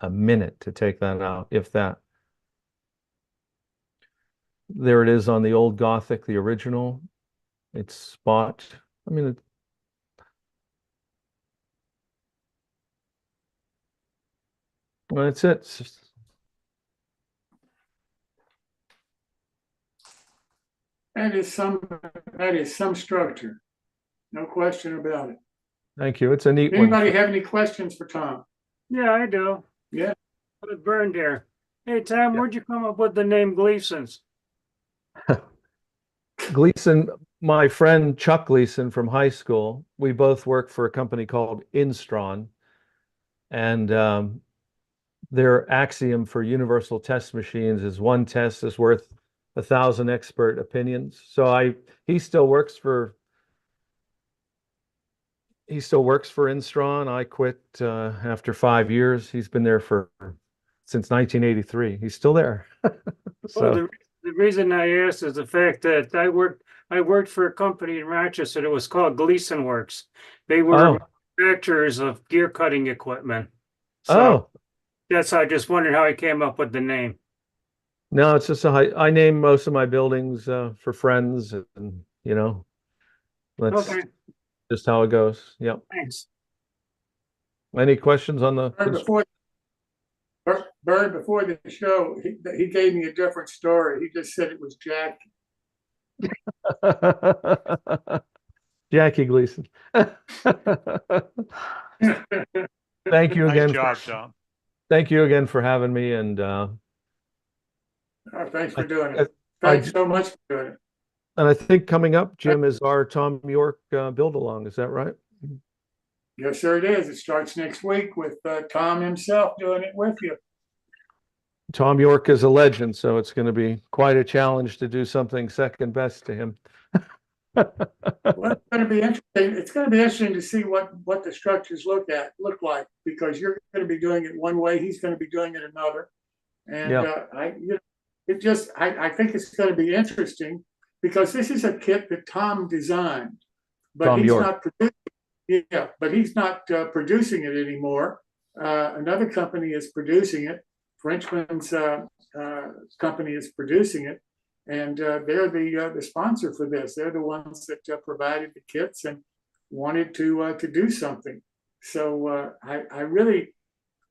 a minute to take that out, if that. There it is on the old Gothic, the original. It's spot. I mean, well, that's it. It's just, That is some structure. No question about it. thank you. It's a neat one. Anybody have any questions for Tom? Yeah, I do. Yeah. Put it burned there. Hey, Tom, where'd you come up with the name Gleason's? Gleason, my friend Chuck Gleason from high school, we both worked for a company called Instron, and their axiom for universal test machines is one test is worth 1,000 expert opinions. So he still works for Instron. I quit after 5 years. He's been there since 1983. He's still there. So Well, the reason I asked is the fact that I worked for a company in Rochester that was called Gleason Works. They were manufacturers of gear cutting equipment. So that's how I just wondered how I came up with the name. No, it's just I name most of my buildings for friends, and that's Okay, just how it goes. Yep. thanks. Any questions on the? Bird, before the show, he gave me a different story. He just said it was Jack. Jackie Gleason. Thank you again. Nice job, Tom. Thank you again for having me, and Thanks for doing it. Thanks so much for doing it. And I think coming up, Jim, is our Tom York build along. Is that right? Yes, sir, it is. It starts next week with Tom himself doing it with you. Tom York is a legend, so it's going to be quite a challenge to do something second best to him. Well, it's going to be interesting. It's going to be interesting to see what the structures look like, because you're going to be doing it one way, he's going to be doing it another, and I think it's going to be interesting because this is a kit that Tom designed, but Tom he's York. not producing. Yeah, but he's not producing it anymore. Another company is producing it. Frenchman's company is producing it, and they're the sponsor for this. They're the ones that provided the kits and wanted to do something. So I really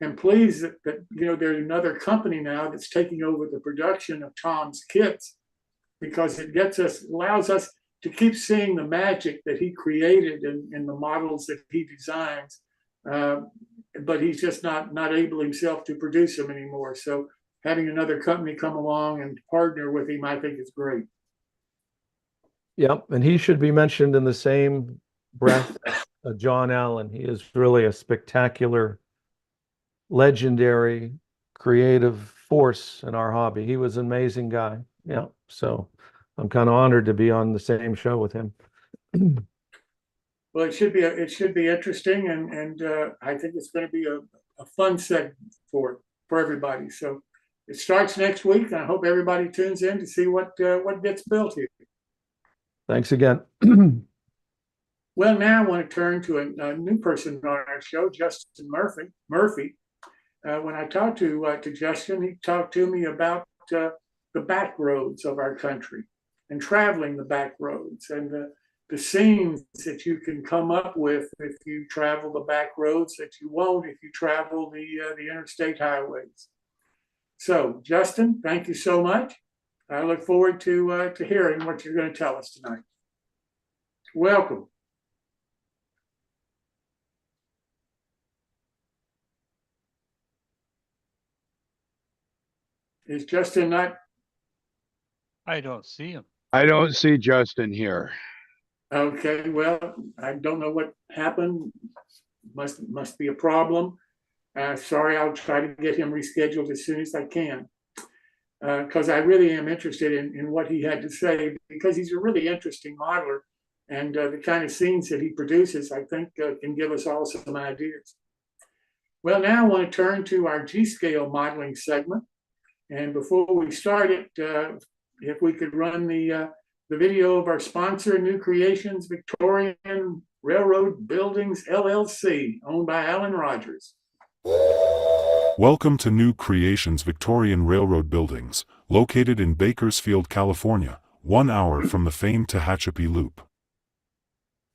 am pleased that there's another company now that's taking over the production of Tom's kits, because it allows us to keep seeing the magic that he created in the models that he designs. But he's just not able himself to produce them anymore. So having another company come along and partner with him, I think is great. Yep, and he should be mentioned in the same breath as John Allen. He is really a spectacular, legendary, creative force in our hobby. He was an amazing guy. Yeah, so I'm kind of honored to be on the same show with him. Well, it should be interesting, and I think it's going to be a fun segment for everybody. So it starts next week, and I hope everybody tunes in to see what gets built here. Thanks again. Well, now I want to turn to a new person on our show, Justin Murphy. When I talked to Justin, he talked to me about the back roads of our country and traveling the back roads and the scenes that you can come up with if you travel the back roads that you won't if you travel the interstate highways. So, Justin, thank you so much. I look forward to hearing what you're going to tell us tonight. Welcome. Is Justin not? I don't see him. I don't see Justin here. Okay, well, I don't know what happened. Must be a problem. Sorry, I'll try to get him rescheduled as soon as I can. Because I really am interested in what he had to say, because he's a really interesting modeler, and the kind of scenes that he produces, I think, can give us all some ideas. Well, now I want to turn to our G-scale modeling segment. And before we start it, if we could run the video of our sponsor, New Creations Victorian Railroad Buildings, LLC, owned by Alan Rogers. Welcome to New Creations Victorian Railroad Buildings, located in Bakersfield, California, 1 hour from the famed Tehachapi Loop.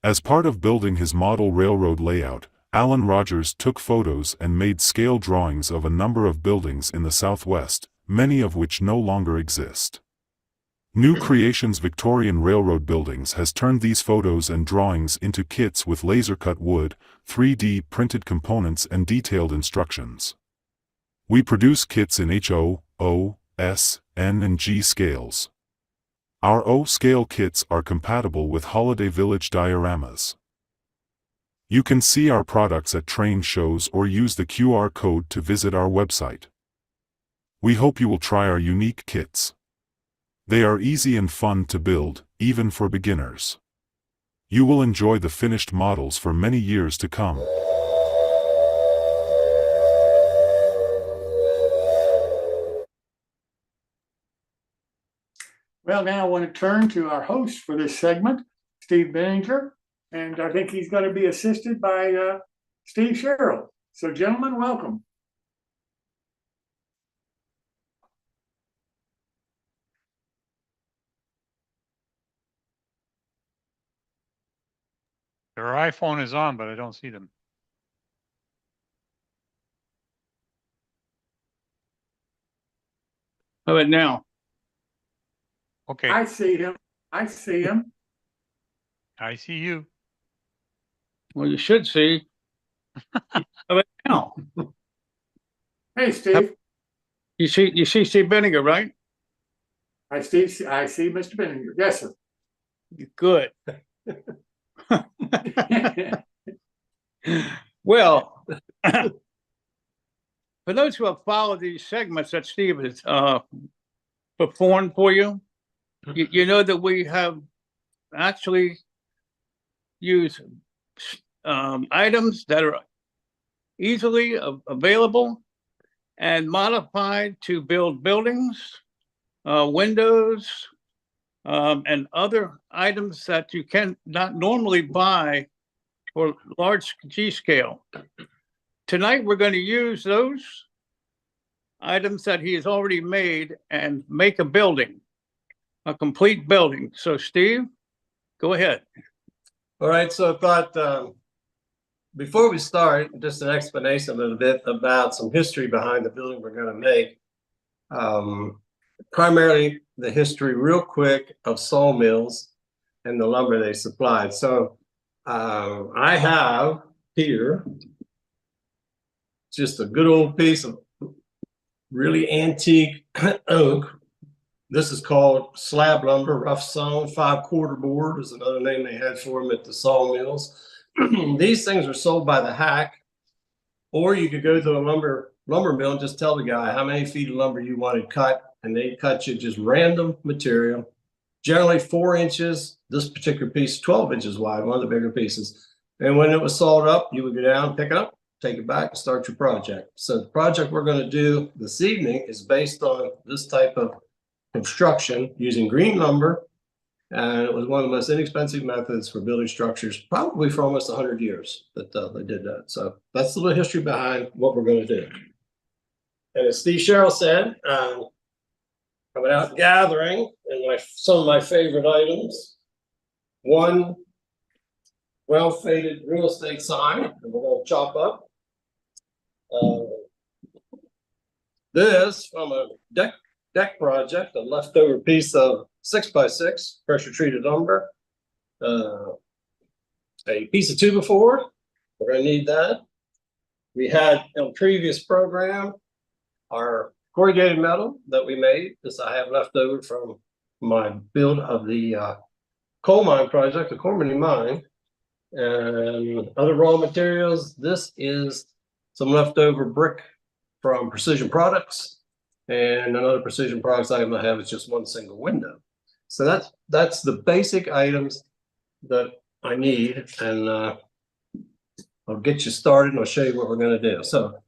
As part of building his model railroad layout, Alan Rogers took photos and made scale drawings of a number of buildings in the Southwest, many of which no longer exist. New Creations Victorian Railroad Buildings has turned these photos and drawings into kits with laser-cut wood, 3D printed components and detailed instructions. We produce kits in HO, O, S, N and G scales. Our O scale kits are compatible with Holiday Village dioramas. You can see our products at train shows or use the QR code to visit our website. We hope you will try our unique kits. They are easy and fun to build, even for beginners. You will enjoy the finished models for many years to come. Well, now I want to turn to our host for this segment, Steve Benninger, and I think he's going to be assisted by Steve Sherrill. So, gentlemen, welcome. Their iPhone is on, but I don't see them. How about now? Okay, I see him. I see him. I see you. Well, you should see. How about now? Hey, Steve. You see Steve Benninger, right? I see Mr. Benninger. Yes, sir. Good. Well, for those who have followed these segments that Steve has performed for you, you know that we have actually used items that are easily available and modified to build buildings, windows, and other items that you can not normally buy for large G scale. Tonight, we're going to use those items that he has already made and make a building, a complete building. So Steve, go ahead. All right, so I've got before we start, just an explanation a little bit about some history behind the building we're going to make. Primarily the history real quick of sawmills and the lumber they supplied. So I have here just a good old piece of really antique oak. This is called slab lumber, rough sawn, 5/4 board is another name they had for them at the sawmills. These things are sold by the hack, or you could go to a lumber mill and just tell the guy how many feet of lumber you wanted cut, and they cut you just random material, generally 4 inches. This particular piece, 12 inches wide, one of the bigger pieces. And when it was sawed up, you would go down, pick it up, take it back, and start your project. So the project we're going to do this evening is based on this type of construction using green lumber. And it was one of the most inexpensive methods for building structures, probably for almost 100 years that they did that. So that's the little history behind what we're going to do. And as Steve Sherrill said, coming out gathering, and some of my favorite items, one well-faded real estate sign that we're going to chop up. This from a deck project, a leftover piece of 6x6 pressure treated lumber, a piece of 2x4. We're going to need that. We had in a previous program our corrugated metal that we made. This I have left over from my build of the coal mine project, the Cormany mine, and other raw materials. This is some leftover brick from Precision Products. And another Precision Products item I have is just one single window. So that's the basic items that I need, and I'll get you started and I'll show you what we're going to do. So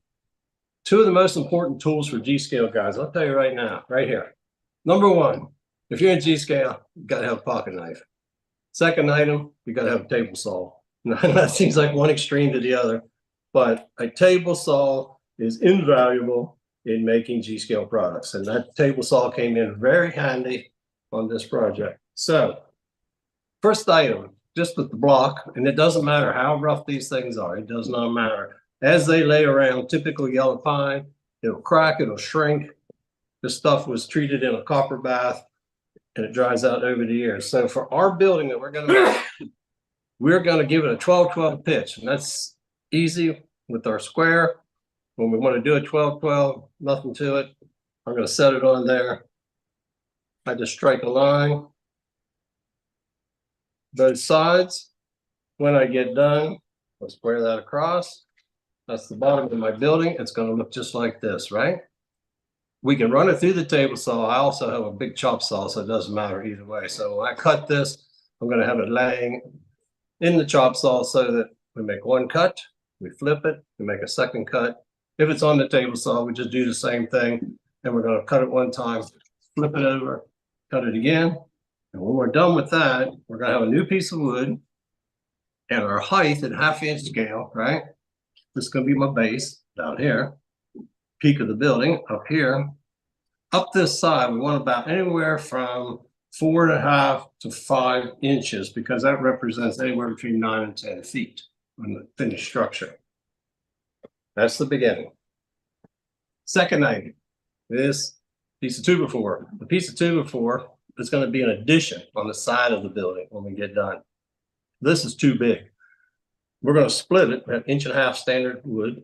2 of the most important tools for G-scale guys, I'll tell you right now, right here. Number 1, if you're in G-scale, you got to have a pocket knife. Second item, you got to have a table saw. That seems like one extreme to the other, but a table saw is invaluable in making G-scale products. And that table saw came in very handy on this project. So first item, just with the block, and it doesn't matter how rough these things are, it does not matter. As they lay around, typical yellow pine, it'll crack, it'll shrink. This stuff was treated in a copper bath and it dries out over the years. So for our building that we're gonna give it a 12-12 pitch, and that's easy with our square. When we want to do a 12-12, nothing to it. I'm going to set it on there. I just strike a line. Both sides. When I get done, I'll square that across. That's the bottom of my building. It's going to look just like this, right? We can run it through the table saw. I also have a big chop saw, so it doesn't matter either way. So when I cut this, I'm going to have it laying in the chop saw so that we make one cut, we flip it, we make a second cut. If it's on the table saw, we just do the same thing, and we're going to cut it one time, flip it over, cut it again. And when we're done with that, we're going to have a new piece of wood and our height at 1/2 inch scale, right? This is going to be my base down here, peak of the building up here. Up this side, we want about anywhere from 4.5 to 5 inches, because that represents anywhere between 9 and 10 feet on the finished structure. That's the beginning. Second item, this piece of 2x4. The piece of 2x4 is going to be an addition on the side of the building when we get done. This is too big. We're going to split it at 1.5 inch standard wood.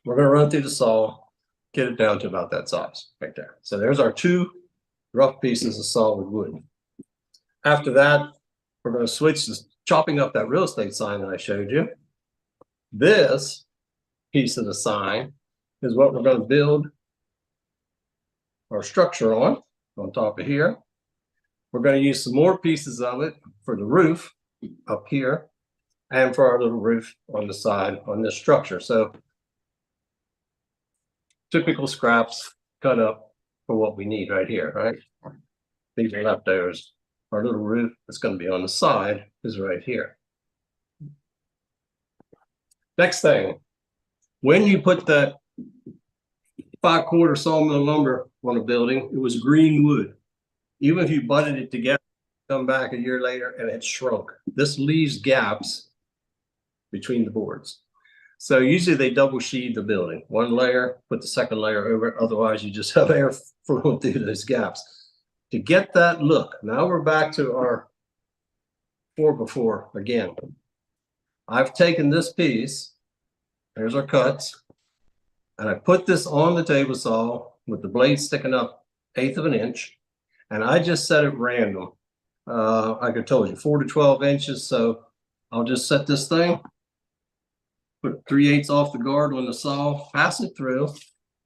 We're going to run through the saw, get it down to about that size right there. So there's our 2 rough pieces of solid wood. After that, we're going to switch to chopping up that real estate sign that I showed you. This piece of the sign is what we're going to build our structure on top of here. We're going to use some more pieces of it for the roof up here and for our little roof on the side on this structure. So typical scraps cut up for what we need right here, right? These are leftovers. Our little roof that's going to be on the side is right here. Next thing, when you put that 5/4 sawmill lumber on a building, it was green wood. Even if you butted it together, come back a year later and it shrunk. This leaves gaps between the boards. So usually they double sheet the building, one layer, put the second layer over it. Otherwise you just have air flowing through those gaps. To get that look, now we're back to our 4x4 again. I've taken this piece, there's our cuts, and I put this on the table saw with the blade sticking up 1/8 of an inch, and I just set it random. Like I told you, 4 to 12 inches. So I'll just set this thing, put 3/8 off the guard on the saw, pass it through,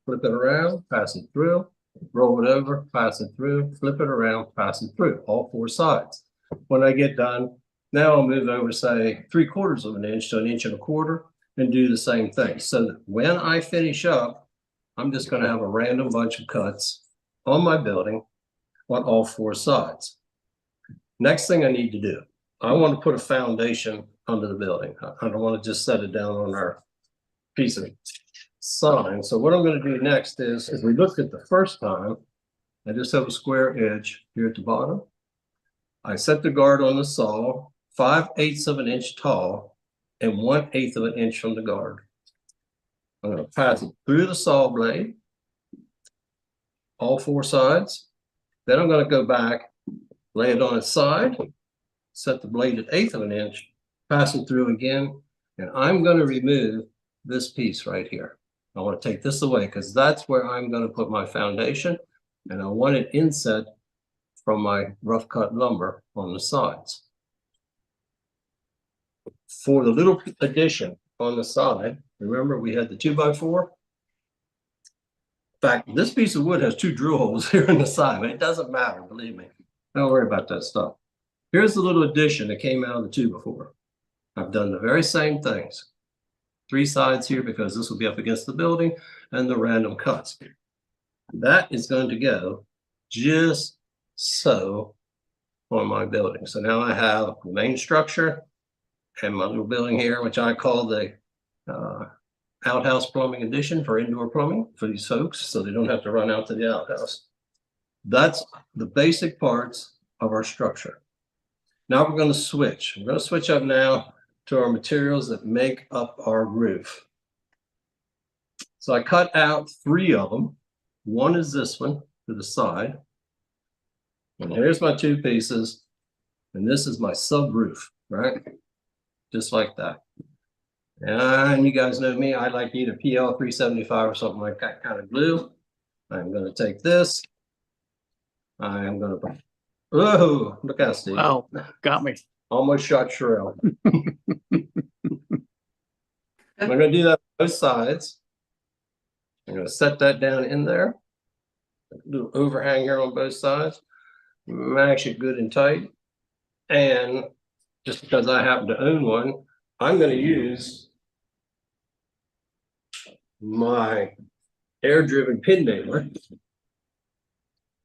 flip it around, pass it through, roll it over, pass it through, flip it around, pass it through, all 4 sides. When I get done, now I'll move over, say 3/4 of an inch to 1 1/4 inches and do the same thing. So that when I finish up, I'm just going to have a random bunch of cuts on my building on all 4 sides. Next thing I need to do, I want to put a foundation under the building. I don't want to just set it down on our piece of sign. So what I'm going to do next is, as we looked at the first time, I just have a square edge here at the bottom. I set the guard on the saw 5/8 of an inch tall and 1/8 of an inch from the guard. I'm going to pass it through the saw blade, all 4 sides. Then I'm going to go back, lay it on its side, set the blade at 1/8 of an inch, pass it through again, and I'm going to remove this piece right here. I want to take this away because that's where I'm going to put my foundation, and I want it inset from my rough cut lumber on the sides. For the little addition on the side, remember we had the 2x4? In fact, this piece of wood has 2 drill holes here in the side, but it doesn't matter, believe me. Don't worry about that stuff. Here's the little addition that came out of the 2x4. I've done the very same things. 3 sides here because this will be up against the building and the random cuts. That is going to go just so on my building. So now I have the main structure and my little building here, which I call the outhouse plumbing addition for indoor plumbing for these folks, so they don't have to run out to the outhouse. That's the basic parts of our structure. Now we're going to switch. We're going to switch up now to our materials that make up our roof. So I cut out 3 of them. One is this one to the side. And here's my 2 pieces. And this is my sub roof, right? Just like that. And you guys know me, I like either PL 375 or something like that kind of glue. I'm going to take this. I am going to, oh, look out, Steve. Wow, got me. Almost shot Sherrill. I'm going to do that on both sides. I'm going to set that down in there. A little overhang here on both sides. Mash it good and tight. And just because I happen to own one, I'm going to use my air-driven pin nailer.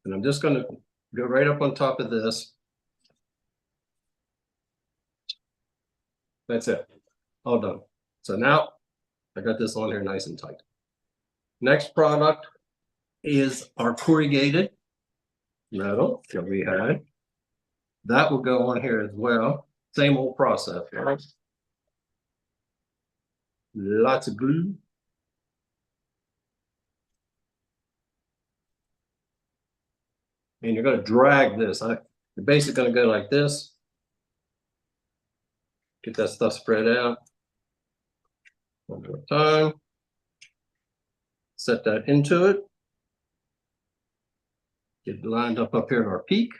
And I'm just going to go right up on top of this. That's it. All done. So now I got this on here nice and tight. Next product is our corrugated metal that we had. That will go on here as well. Same old process, right? Lots of glue. And you're going to drag this. You're basically going to go like this. Get that stuff spread out. One more time. Set that into it. Get lined up here at our peak.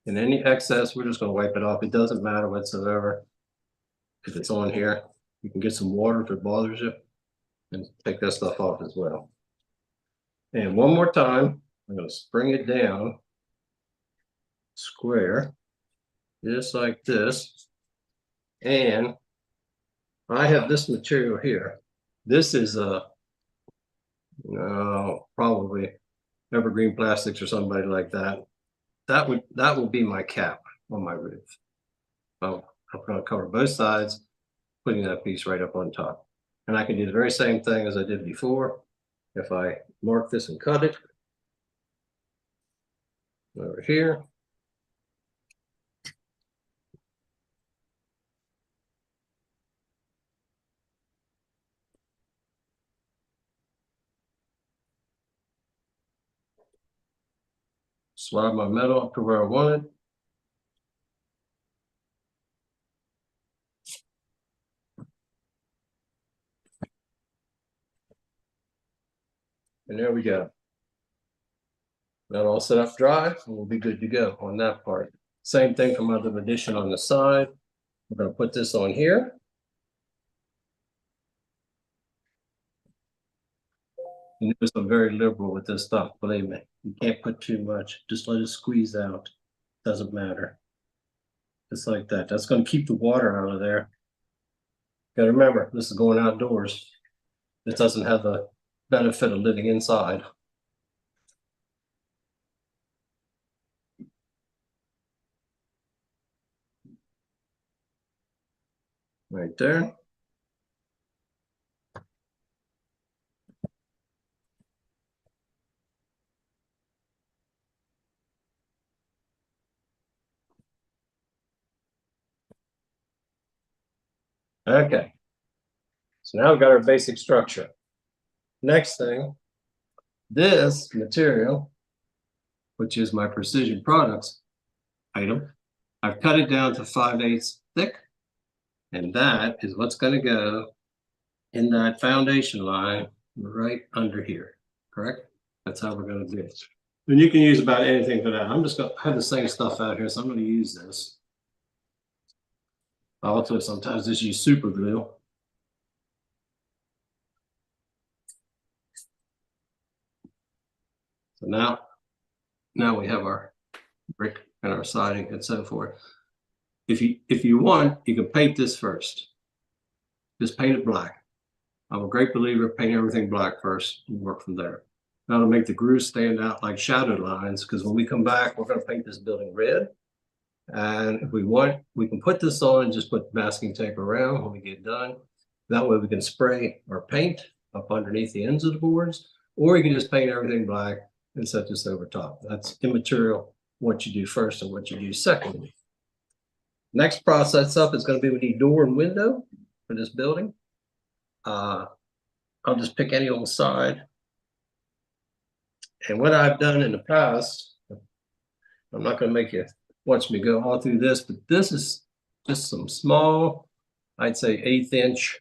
And any excess, we're just going to wipe it off. It doesn't matter whatsoever. If it's on here, you can get some water if it bothers you and take that stuff off as well. And one more time, I'm going to spring it down square, just like this. And I have this material here. This is probably evergreen plastics or somebody like that. That will be my cap on my roof. I'm going to cover both sides, putting that piece right up on top. And I can do the very same thing as I did before. If I mark this and cut it over here. Slide my metal up to where I want it. And there we go. That all set up dry, and we'll be good to go on that part. Same thing for my little addition on the side. We're going to put this on here. You notice I'm very liberal with this stuff, believe me. You can't put too much. Just let it squeeze out. Doesn't matter. Just like that. That's going to keep the water out of there. Got to remember, this is going outdoors. This doesn't have the benefit of living inside. Right there. Okay. So now we've got our basic structure. Next thing, this material, which is my precision products item, I've cut it down to 5/8 thick. And that is what's going to go in that foundation line right under here, correct? That's how we're going to do it. And you can use about anything for that. I'm just going to have the same stuff out here, so I'm going to use this. I also sometimes just use super glue. So now we have our brick and our siding and so forth. If you want, you can paint this first. Just paint it black. I'm a great believer of painting everything black first and work from there. That'll make the grooves stand out like shadow lines, because when we come back, we're going to paint this building red. And if we want, we can put this on and just put masking tape around when we get done. That way we can spray or paint up underneath the ends of the boards, or you can just paint everything black and set this over top. That's immaterial what you do first and what you do second. Next process up is going to be we need door and window for this building. I'll just pick any old side. And what I've done in the past, I'm not going to make you watch me go all through this, but this is just some small, I'd say 1/8 inch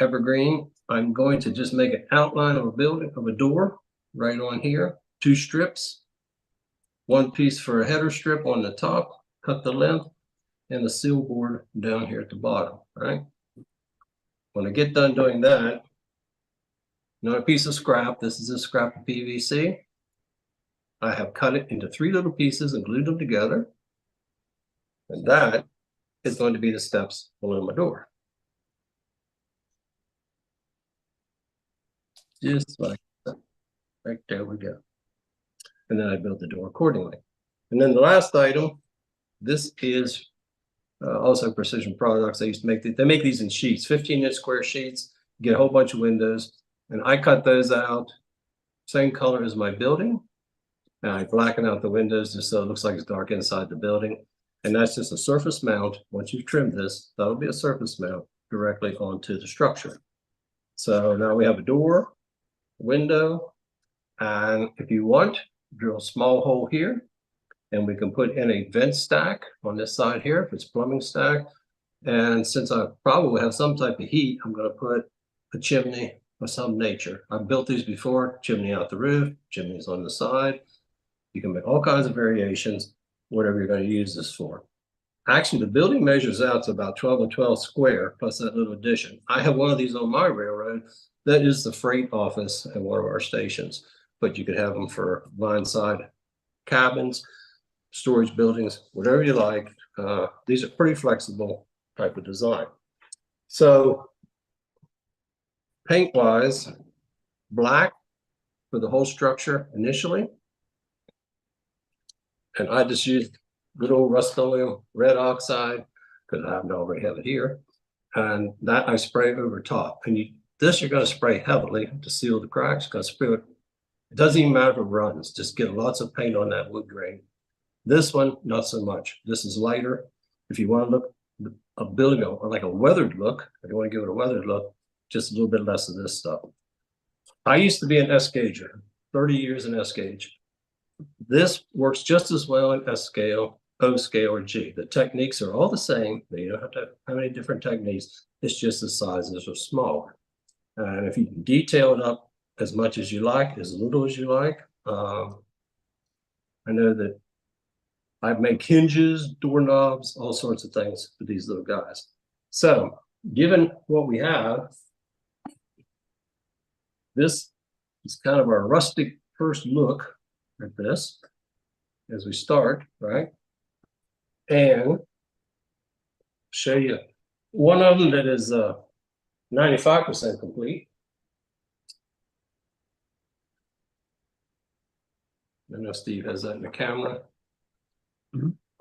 evergreen. I'm going to just make an outline of a building, of a door right on here, 2 strips, 1 piece for a header strip on the top, cut the length, and the seal board down here at the bottom, right? When I get done doing that, another piece of scrap, this is a scrap of PVC. I have cut it into 3 little pieces and glued them together. And that is going to be the steps below my door. Just like that. Right there we go. And then I built the door accordingly. And then the last item, this is also precision products. They used to make they make these in sheets, 15-inch square sheets, get a whole bunch of windows. And I cut those out, same color as my building. And I blacken out the windows just so it looks like it's dark inside the building. And that's just a surface mount. Once you trim this, that'll be a surface mount directly onto the structure. So now we have a door, window, and if you want, drill a small hole here, and we can put in a vent stack on this side here if it's plumbing stack. And since I probably have some type of heat, I'm going to put a chimney of some nature. I've built these before, chimney out the roof, chimneys on the side. You can make all kinds of variations, whatever you're going to use this for. Actually, the building measures out to about 12 and 12 square, plus that little addition. I have one of these on my railroad. That is the freight office at one of our stations, but you could have them for line side cabins, storage buildings, whatever you like. These are pretty flexible type of design. So paint wise, black for the whole structure initially. And I just used good old Rust-Oleum red oxide because I already have it here. And that I spray over top. And you're going to spray heavily to seal the cracks. Because it doesn't even matter if it runs. Just get lots of paint on that wood grain. This one, not so much. This is lighter. If you want to look a building or like a weathered look, if you want to give it a weathered look, just a little bit less of this stuff. I used to be an S-gauger, 30 years in S-gauge. This works just as well in S scale, O scale, or G. The techniques are all the same. You don't have to have any different techniques. It's just the sizes are smaller. And if you can detail it up as much as you like, as little as you like. I know that I make hinges, doorknobs, all sorts of things for these little guys. So given what we have, this is kind of our rustic first look at this as we start, right? And show you one of them that is 95% complete. I know Steve has that in the camera.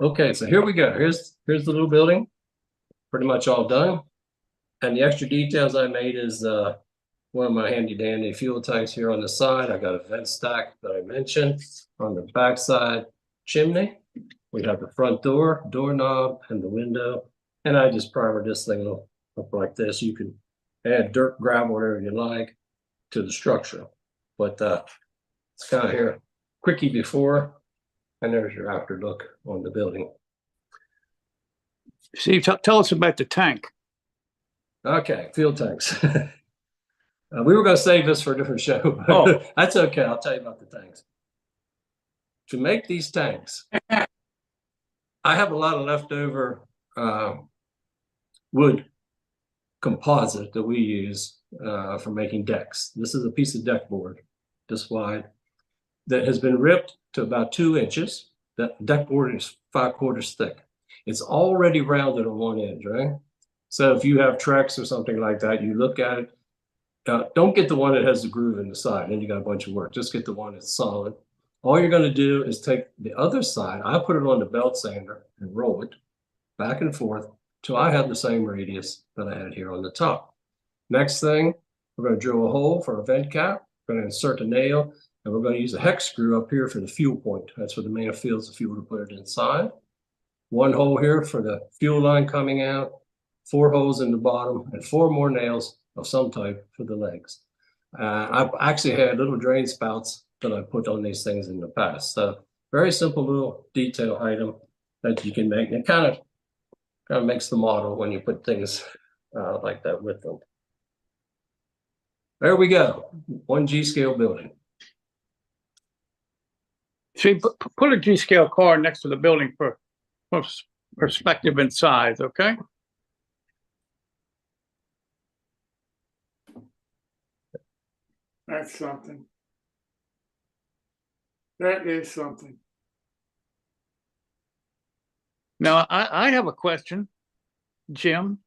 Okay, so here we go. Here's the little building, pretty much all done. And the extra details I made is one of my handy dandy fuel tanks here on the side. I got a vent stack that I mentioned on the backside chimney. We have the front door, doorknob, and the window. And I just primer this thing up like this. You can add dirt, gravel, whatever you like to the structure. But it's kind of here, quickie before, and there's your after look on the building. Steve, tell us about the tank. Okay, fuel tanks. We were going to save this for a different show, but Oh. that's okay. I'll tell you about the tanks. To make these tanks, I have a lot of leftover wood composite that we use for making decks. This is a piece of deck board this wide that has been ripped to about 2 inches. That deck board is 5/4 thick. It's already rounded on one edge, right? So if you have Trex or something like that, you look at it. Don't get the one that has the groove in the side, then you got a bunch of work. Just get the one that's solid. All you're going to do is take the other side. I put it on the belt sander and roll it back and forth till I have the same radius that I had here on the top. Next thing, we're going to drill a hole for a vent cap. We're going to insert a nail, and we're going to use a hex screw up here for the fuel point. That's where the man feels the fuel to put it inside. One hole here for the fuel line coming out, 4 holes in the bottom, and 4 more nails of some type for the legs. I've actually had little drain spouts that I put on these things in the past. So very simple little detail item that you can make. And it kind of makes the model when you put things like that with them. There we go. 1 G scale building. See, put a G scale car next to the building for perspective and size, okay? That's something. That is something. Now, I have a question, Jim.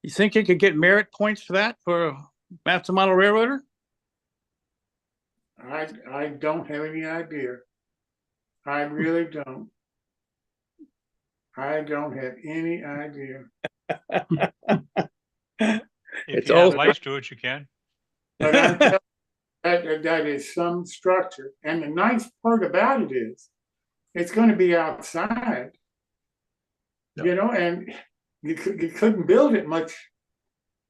You think you could get merit points for that for a master model railroader? I don't have any idea. I really don't. I don't have any idea. If you have lights to it, you can. But I'm telling you, that is some structure. And the nice part about it is it's going to be outside, you know, and you couldn't build it much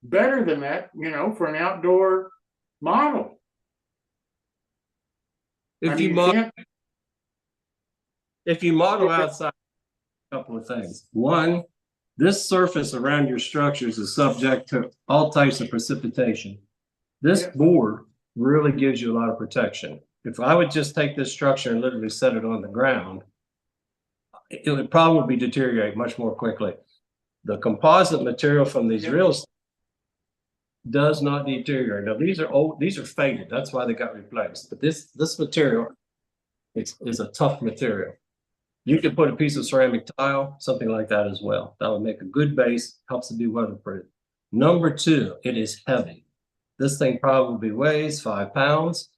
better than that, you know, for an outdoor model. If you model outside, a couple of things. One, this surface around your structures is subject to all types of precipitation. This board really gives you a lot of protection. If I would just take this structure and literally set it on the ground, it would probably deteriorate much more quickly. The composite material from these rails does not deteriorate. Now these are old, these are faded. That's why they got replaced. But this material is a tough material. You could put a piece of ceramic tile, something like that as well. That would make a good base, helps it be weatherproof. Number 2, it is heavy. This thing probably weighs 5 pounds,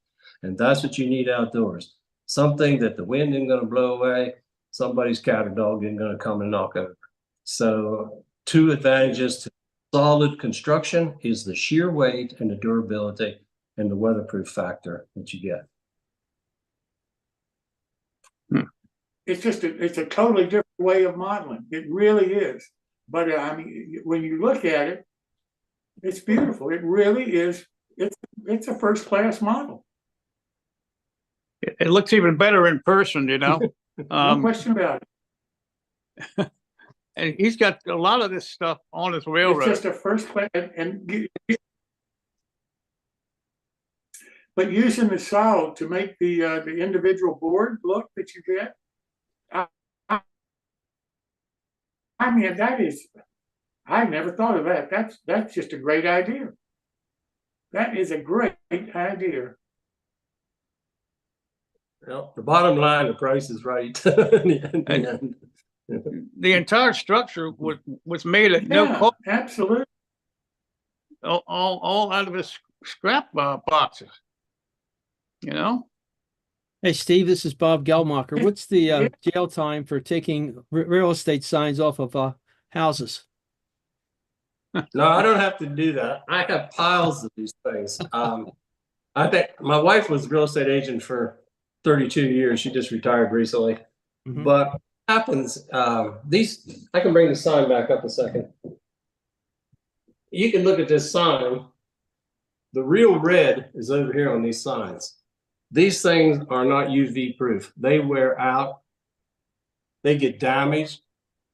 and that's what you need outdoors. Something that the wind isn't going to blow away, somebody's cat or dog isn't going to come and knock over. So 2 advantages to solid construction is the sheer weight and the durability and the weatherproof factor that you get. It's just it's a totally different way of modeling. It really is. But I mean, when you look at it, it's beautiful. It really is. It's a first class model. It looks even better in person, you know? No question about it. And he's got a lot of this stuff on his It's railroad. just a first class, but using the solid to make the individual board look that you get, I mean, that is, I never thought of that. That's just a great idea. That is a great idea. Well, the bottom line, the price is right. The entire structure was made at no Yeah, cost, absolutely. all out of his scrap boxes. You know? Hey, Steve, this is Bob Gelmacher. What's the jail time for taking real estate signs off of houses? No, I don't have to do that. I have piles of these things. I think my wife was a real estate agent for 32 years. She just retired recently. Mhm. But what happens, these, I can bring the sign back up a second. You can look at this sign. The real red is over here on these signs. These things are not UV proof. They wear out. They get damaged.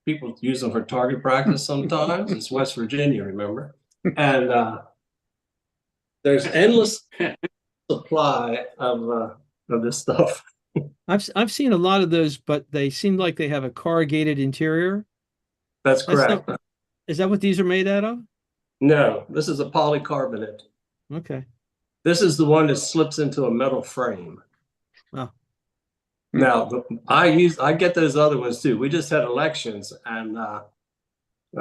People use them for target practice sometimes. It's West Virginia, remember? And there's endless supply of this stuff. I've seen a lot of those, but they seem like they have a corrugated interior. That's correct. Is that what these are made out of? No, this is a polycarbonate. Okay. This is the one that slips into a metal frame. Oh. Now, I get those other ones too. We just had elections, and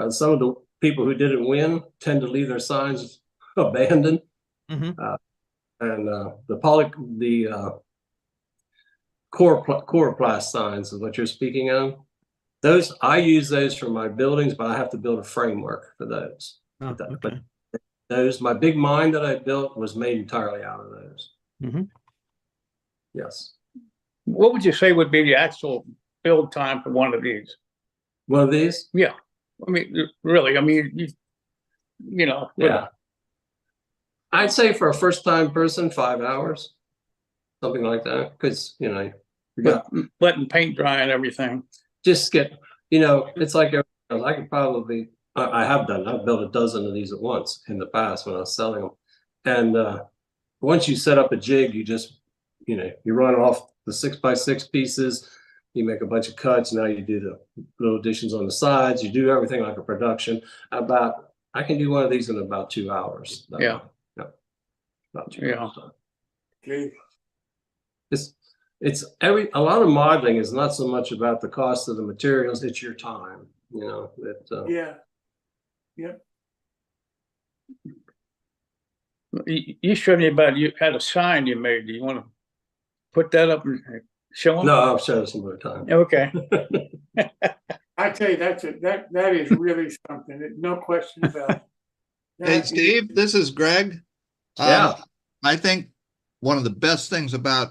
some of the people who didn't win tend to leave their signs abandoned. Mm-hmm. And the coroplast signs is what you're speaking of. Those, I use those for my buildings, but I have to build a framework for those. Oh, okay. But those, my big mine that I built was made entirely out of those. Mm-hmm. Yes. What would you say would be the actual build time for one of these? One of these? Yeah. I mean, really, I mean, you know. Yeah. I'd say for a first time person, 5 hours, something like that. Because, you know, you got letting paint dry and everything. Just get, you know, it's like I could probably, I have done, I've built a dozen of these at once in the past when I was selling them. And once you set up a jig, you just, you know, you run off the 6x6 pieces, you make a bunch of cuts. Now you do the little additions on the sides, you do everything like a production. I can do one of these in about 2 hours. Yeah. About 2 hours. Okay. It's a lot of modeling is not so much about the cost of the materials, it's your time, you know. Yeah. Yep. You showed me about, you had a sign you made. Do you want to put that up and show them? No, I'll show you some other time. Okay. I tell you, that is really something. No question about it. Hey, Steve, this is Greg. Yeah. I think one of the best things about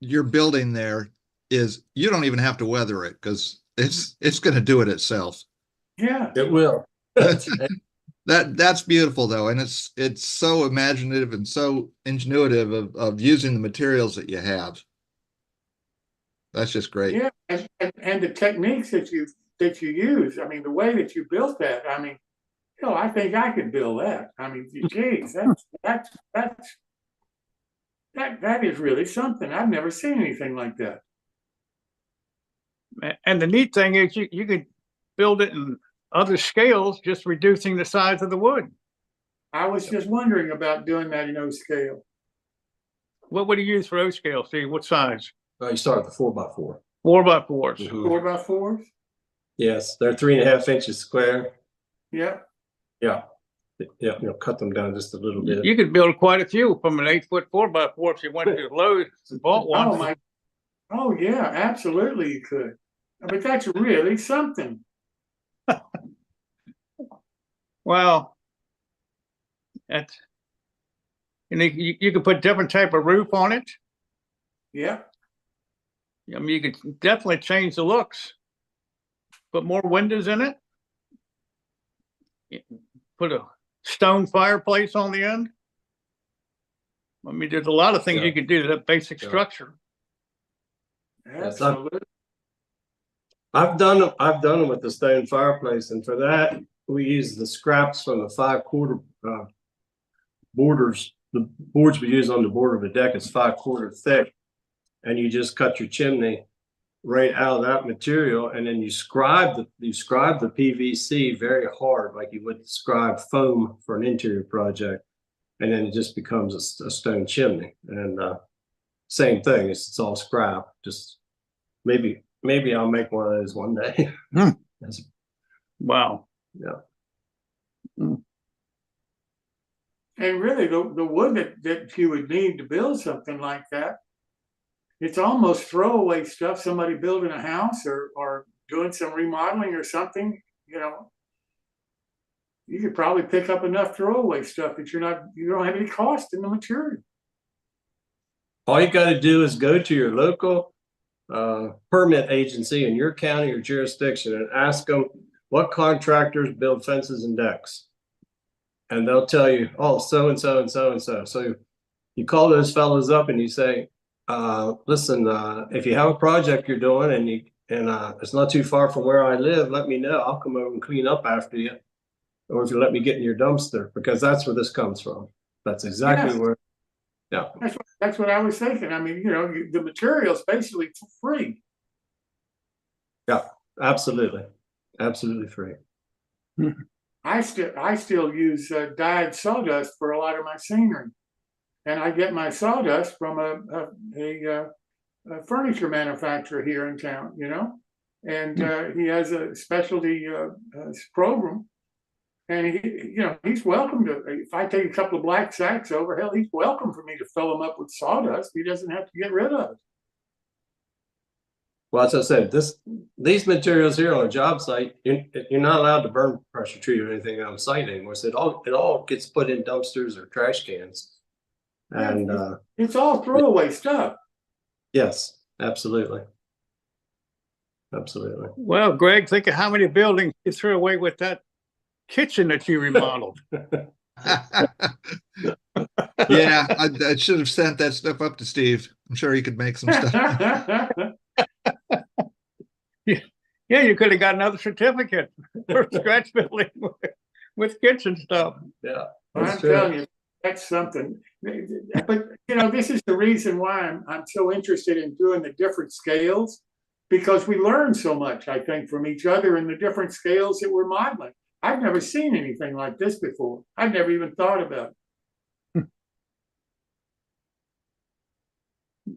your building there is you don't even have to weather it because it's going to do it itself. Yeah, it will. That's beautiful though, and it's so imaginative and so ingenuitive of using the materials that you have. That's just great. Yeah, and the techniques that you use. I mean, the way that you built that. I mean, you know, I think I could build that. I mean, geez, that is really something. I've never seen anything like that. And the neat thing is you could build it in other scales, just reducing the size of the wood. I was just wondering about doing that in O scale. What would you use for O scale, Steve? What size? You start with the 4x4. 4x4s. Mhm. 4x4s? Yes, they're 3.5 inches square. Yeah. Yeah. Yeah, you know, cut them down just a little bit. You could build quite a few from an 8-foot 4x4 if you went to Lowe's and bought one. Oh yeah, absolutely you could. But that's really something. Well, that's, you could put different type of roof on it. Yeah. I mean, you could definitely change the looks. Put more windows in it. Put a stone fireplace on the end. I mean, there's a lot of things Yeah. you can do to that basic Yeah. structure. Absolutely. I've done them with the stone fireplace, and for that we use the scraps from the 5/4 borders. The boards we use on the border of the deck is 5/4 thick, and you just cut your chimney right out of that material, and then you scribe the PVC very hard, like you would scribe foam for an interior project, and then it just becomes a stone chimney. And same thing, it's all scrap. Just maybe I'll make one of those one day. Wow. Yeah. And really, the wood that you would need to build something like that, it's almost throwaway stuff. Somebody building a house or doing some remodeling or something, you know, you could probably pick up enough throwaway stuff that you don't have any cost in the material. All you got to do is go to your local permit agency in your county or jurisdiction and ask them what contractors build fences and decks. And they'll tell you, oh, so and so and so and so. So you call those fellows up and you say, listen, if you have a project you're doing and it's not too far from where I live, let me know. I'll come over and clean up after you. Or if you let me get in your dumpster, because that's where this comes from. That's exactly where. Yeah. That's what I was thinking. I mean, you know, the material's basically free. Yeah, absolutely. Absolutely free. I still use dyed sawdust for a lot of my scenery, and I get my sawdust from a furniture manufacturer here in town. You know, and he has a specialty program, and he's welcome to. If I take a couple of black sacks over, hell, he's welcome for me to fill them up with sawdust. He doesn't have to get rid of it. Well, as I said, these materials here on a job site, you're not allowed to burn pressure treat or anything on site anymore. So it all gets put in dumpsters or trash cans. And it's all throwaway stuff. Yes, absolutely. Absolutely. Well, Greg, think of how many buildings you threw away with that kitchen that you remodeled. Yeah, I should have sent that stuff up to Steve. I'm sure he could make some stuff. Yeah, you could have got another certificate for scratch building with kitchen stuff. Yeah, I'm telling you, that's something. But you know, this is the reason why I'm so interested in doing the different scales, because we learn so much, I think, from each other in the different scales that we're modeling. I've never seen anything like this before. I've never even thought about it.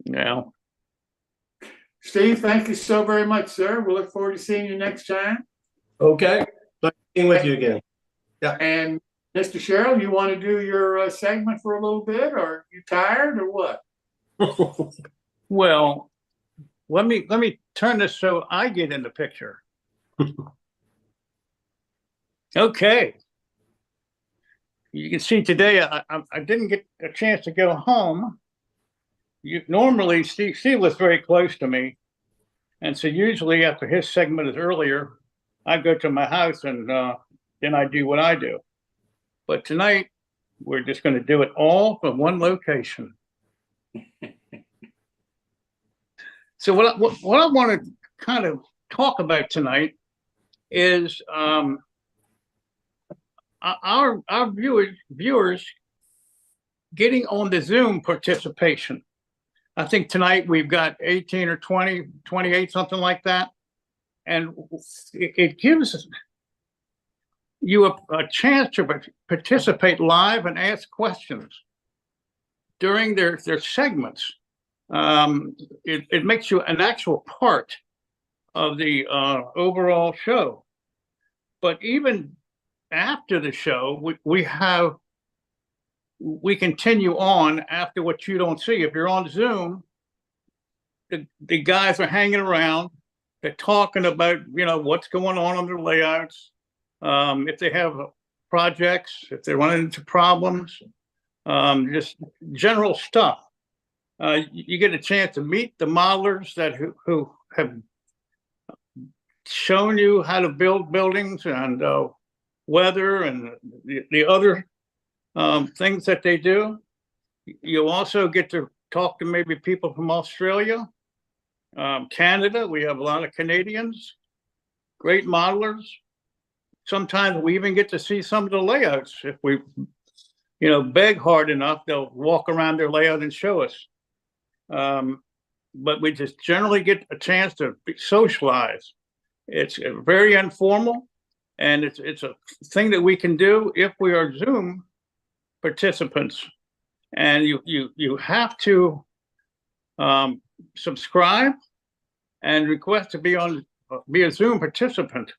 Yeah. Steve, thank you so very much, sir. We'll look forward to seeing you next time. Okay. Being with you again. Yeah. And Mr. Sherrill, you want to do your segment for a little bit, or you tired, or what? Well, let me turn this so I get in the picture. Okay. You can see today I didn't get a chance to go home. Normally Steve was very close to me, and so usually after his segment is earlier, I go to my house and then I do what I do. But tonight we're just going to do it all from one location. So what I want to kind of talk about tonight is our viewers getting on the Zoom participation. I think tonight we've got 18 or 20, 28, something like that. And it gives you a chance to participate live and ask questions during their segments. It makes you an actual part of the overall show. But even after the show, we continue on after what you don't see. If you're on Zoom, the guys are hanging around. They're talking about, what's going on their layouts. If they have projects, if they're running into problems, just general stuff. You get a chance to meet the modelers who have shown you how to build buildings and weather and the other things that they do. You also get to talk to maybe people from Australia, Canada. We have a lot of Canadians, great modelers. Sometimes we even get to see some of the layouts. If we, beg hard enough, they'll walk around their layout and show us. But we just generally get a chance to socialize. It's very informal, and it's a thing that we can do if we are Zoom participants. And you have to subscribe and request to be a Zoom participant,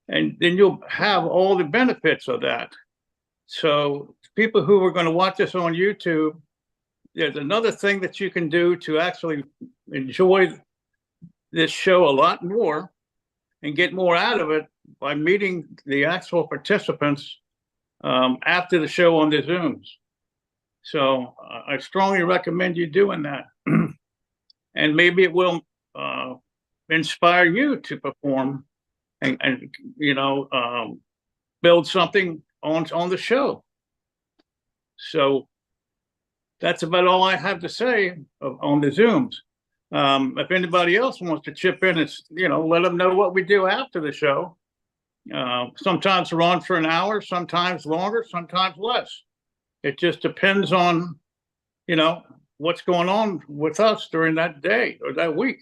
and then you'll have all the benefits of that. So people who are going to watch this on YouTube, there's another thing that you can do to actually enjoy this show a lot more and get more out of it by meeting the actual participants after the show on the Zooms. So I strongly recommend you doing that. And maybe it will inspire you to perform and build something on the show. So that's about all I have to say on the Zooms. If anybody else wants to chip in, it's, let them know what we do after the show. Sometimes we're on for an hour, sometimes longer, sometimes less. It just depends on, what's going on with us during that day or that week.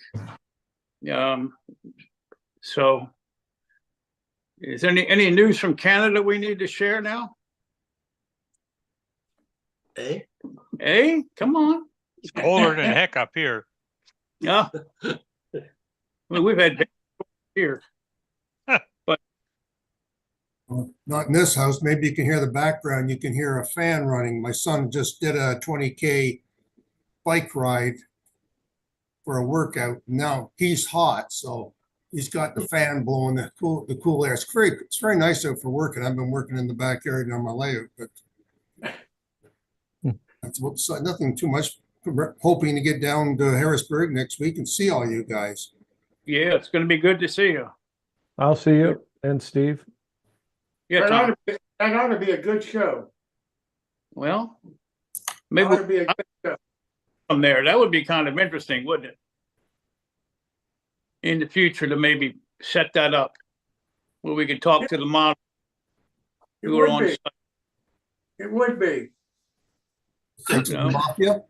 So is there any news from Canada we need to share now? Hey, come on. It's colder than heck up here. Yeah. We've had here. But Well, not in this house. Maybe you can hear the background. You can hear a fan running. My son just did a 20K bike ride for a workout. Now he's hot, so he's got the fan blowing the cool air. It's very nice out for working. I've been working in the backyard on my layout, but that's nothing too much. Hoping to get down to Harrisburg next week and see all you guys. yeah, it's going to be good to see you. I'll see you and Steve. Yeah, That Tom. ought to be a good show. Well, That maybe ought to be a good show. from there. That would be kind of interesting, wouldn't it? In the future, to maybe set that up where we could talk to the model It who are would on be. site. It would be. You know?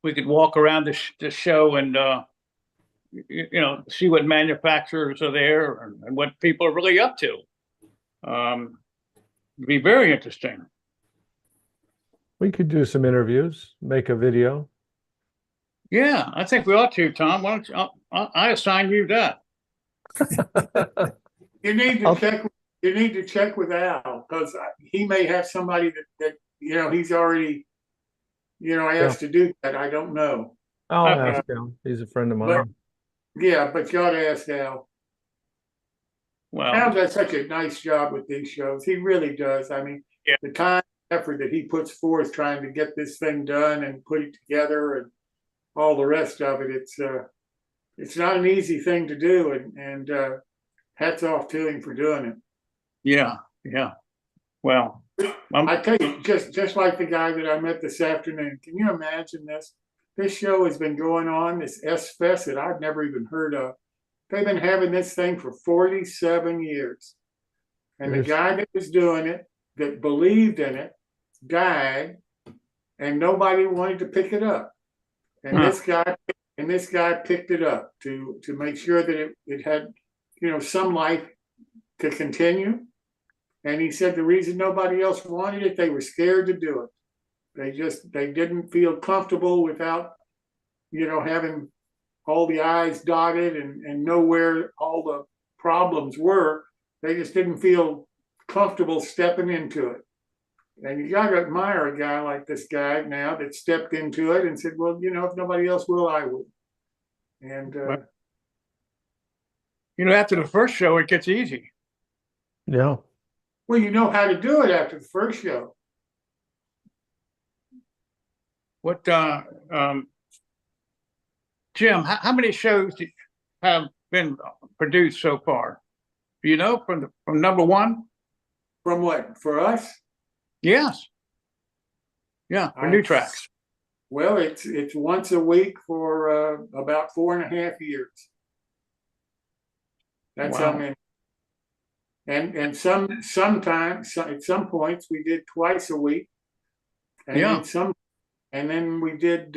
We could walk around the show and see what manufacturers are there and what people are really up to. It'd be very interesting. We could do some interviews, make a video. Yeah, I think we ought to, Tom. Why don't you, I assign you that. You need to check. You need to check with Al, because he may have somebody that he's already asked to do that. I don't know. I'll ask him. He's a friend of mine. Yeah, but you ought to ask Al. Well, Al does such a nice job with these shows. He really does. I mean, yeah. The time and effort that he puts forth trying to get this thing done and put it together and all the rest of it, it's not an easy thing to do, and hats off to him for doing it. Yeah. Well, I tell you, just like the guy that I met this afternoon, can you imagine this? This show has been going on, this S-Fest that I've never even heard of. They've been having this thing for 47 years. And the guy that was doing it, that believed in it, died, and nobody wanted to pick it up. And this guy picked it up to make sure that it had, some life to continue. And he said the reason nobody else wanted it, they were scared to do it. They didn't feel comfortable without, having all the I's dotted and know where all the problems were. They just didn't feel comfortable stepping into it. And you got to admire a guy like this guy now that stepped into it and said, well, if nobody else will, I will. And, after the first show, it gets easy. Yeah. Well, you know how to do it after the first show. What, Jim, how many shows have been produced so far? Do you know from number one? From what? For us? Yes. Yeah, for new tracks. Well, it's once a week for about 4.5 years. That's how Wow. many. And sometimes at some points we did twice a week, and Yeah. then we did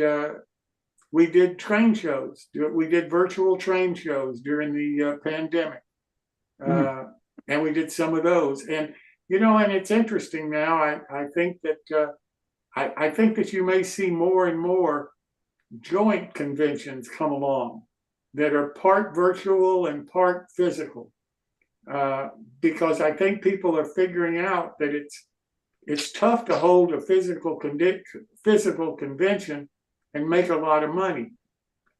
train shows. We did virtual train shows during the pandemic, and we did some of those. And and it's interesting now. I think that I think that you may see more and more joint conventions come along that are part virtual and part physical, because I think people are figuring out that it's tough to hold a physical convention and make a lot of money.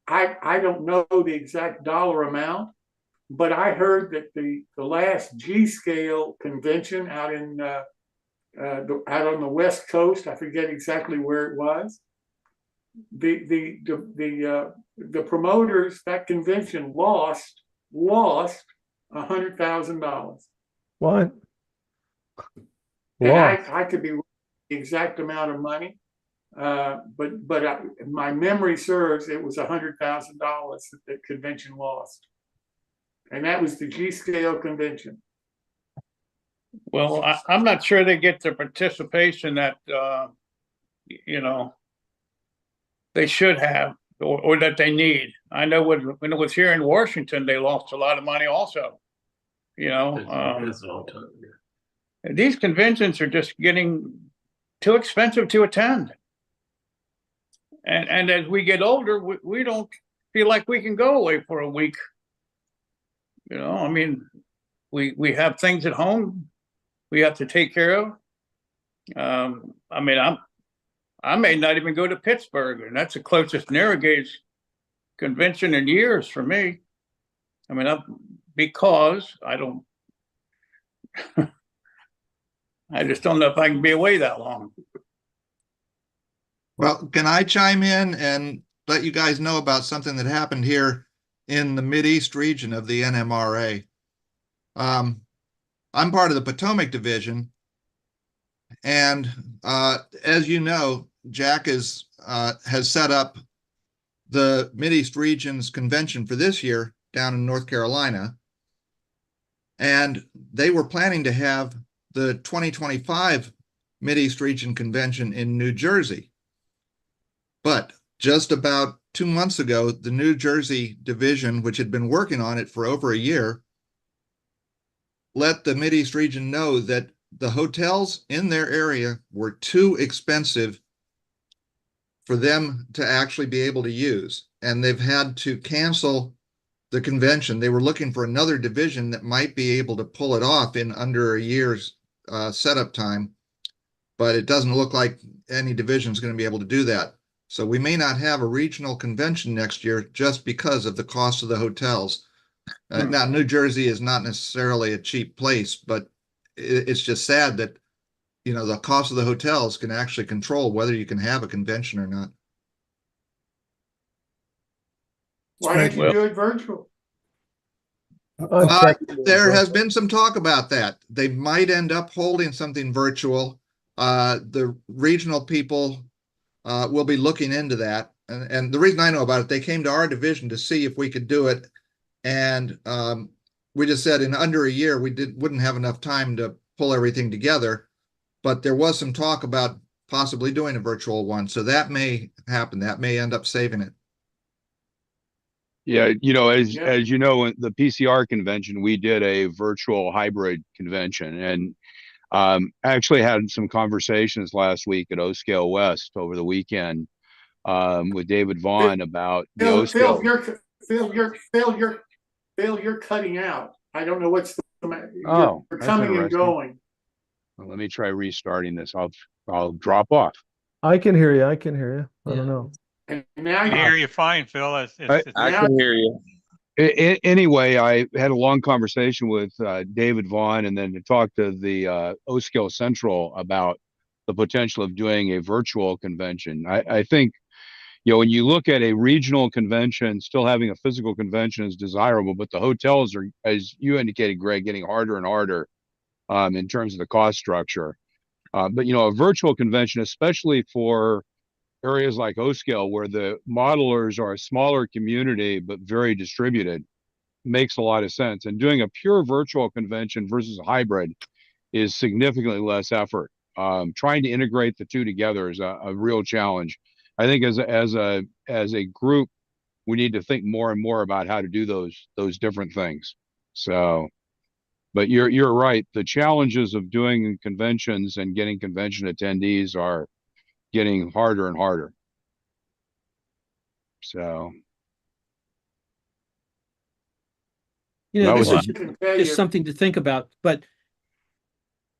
I don't know the exact dollar amount, but I heard that the last G scale convention out on the West Coast, I forget exactly where it was. The promoters, that convention lost $100,000. What? And Lost. I could be wrong the exact amount of money, but my memory serves it was $100,000 that the convention lost, and that was the G scale convention. Well, I'm not sure they get the participation that they should have or that they need. I know when it was here in Washington, they lost a lot of money also. It's a long time. These conventions are just getting too expensive to attend. And as we get older, we don't feel like we can go away for a week. I mean, we have things at home we have to take care of. I mean, I may not even go to Pittsburgh, and that's the closest narrow gauge convention in years for me. I mean, because I don't, I just don't know if I can be away that long. Well, can I chime in and let you guys know about something that happened here in the Mideast region of the NMRA? I'm part of the Potomac Division, and as you know, Jack has set up the Mideast Region's convention for this year down in North Carolina, and they were planning to have the 2025 Mideast Region convention in New Jersey. But just about 2 months ago, the New Jersey division, which had been working on it for over a year, let the Mideast region know that the hotels in their area were too expensive for them to actually be able to use. And they've had to cancel the convention. They were looking for another division that might be able to pull it off in under a year's setup time. But it doesn't look like any division is going to be able to do that. So we may not have a regional convention next year just because of the cost of the hotels. Now, New Jersey is not necessarily a cheap place, but it's just sad that, the cost of the hotels can actually control whether you can have a convention or not. Why don't you do it virtual? There has been some talk about that. They might end up holding something virtual. The regional people will be looking into that. And the reason I know about it, they came to our division to see if we could do it. And we just said in under a year, we wouldn't have enough time to pull everything together. But there was some talk about possibly doing a virtual one. So that may happen. That may end up saving it. Yeah, as you know, the PCR convention, we did a virtual hybrid convention, and I actually had some conversations last week at O-Scale West over the weekend with David Vaughn about the O-Scale. Phil, you're cutting out. I don't know what's the matter. Oh, you're coming and going. Well, let me try restarting this. I'll drop off. I can hear you. I don't know. And now I hear you fine, Phil. I can hear you. Anyway, I had a long conversation with David Vaughn, and then to talk to the O-Scale Central about the potential of doing a virtual convention. I think, when you look at a regional convention, still having a physical convention is desirable, but the hotels are, as you indicated, Greg, getting harder and harder in terms of the cost structure. But a virtual convention, especially for areas like O-Scale, where the modelers are a smaller community but very distributed, makes a lot of sense. And doing a pure virtual convention versus a hybrid is significantly less effort. Trying to integrate the two together is a real challenge. I think as a group, we need to think more and more about how to do those different things. So, but you're right. The challenges of doing conventions and getting convention attendees are getting harder and harder. So, this is tell just you- something to think about. But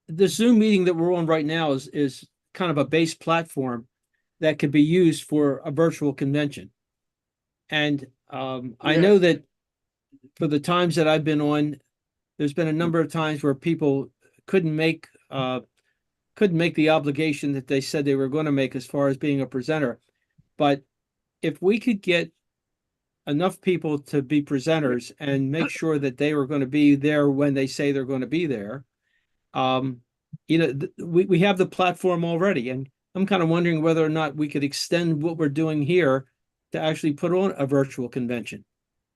the Zoom meeting that we're on right now is kind of a base platform that could be used for a virtual convention. And I know that for the times that I've been on, there's been a number of times where people couldn't make the obligation that they said they were going to make as far as being a presenter. But if we could get enough people to be presenters and make sure that they were going to be there when they say they're going to be there, we have the platform already. And I'm kind of wondering whether or not we could extend what we're doing here to actually put on a virtual convention.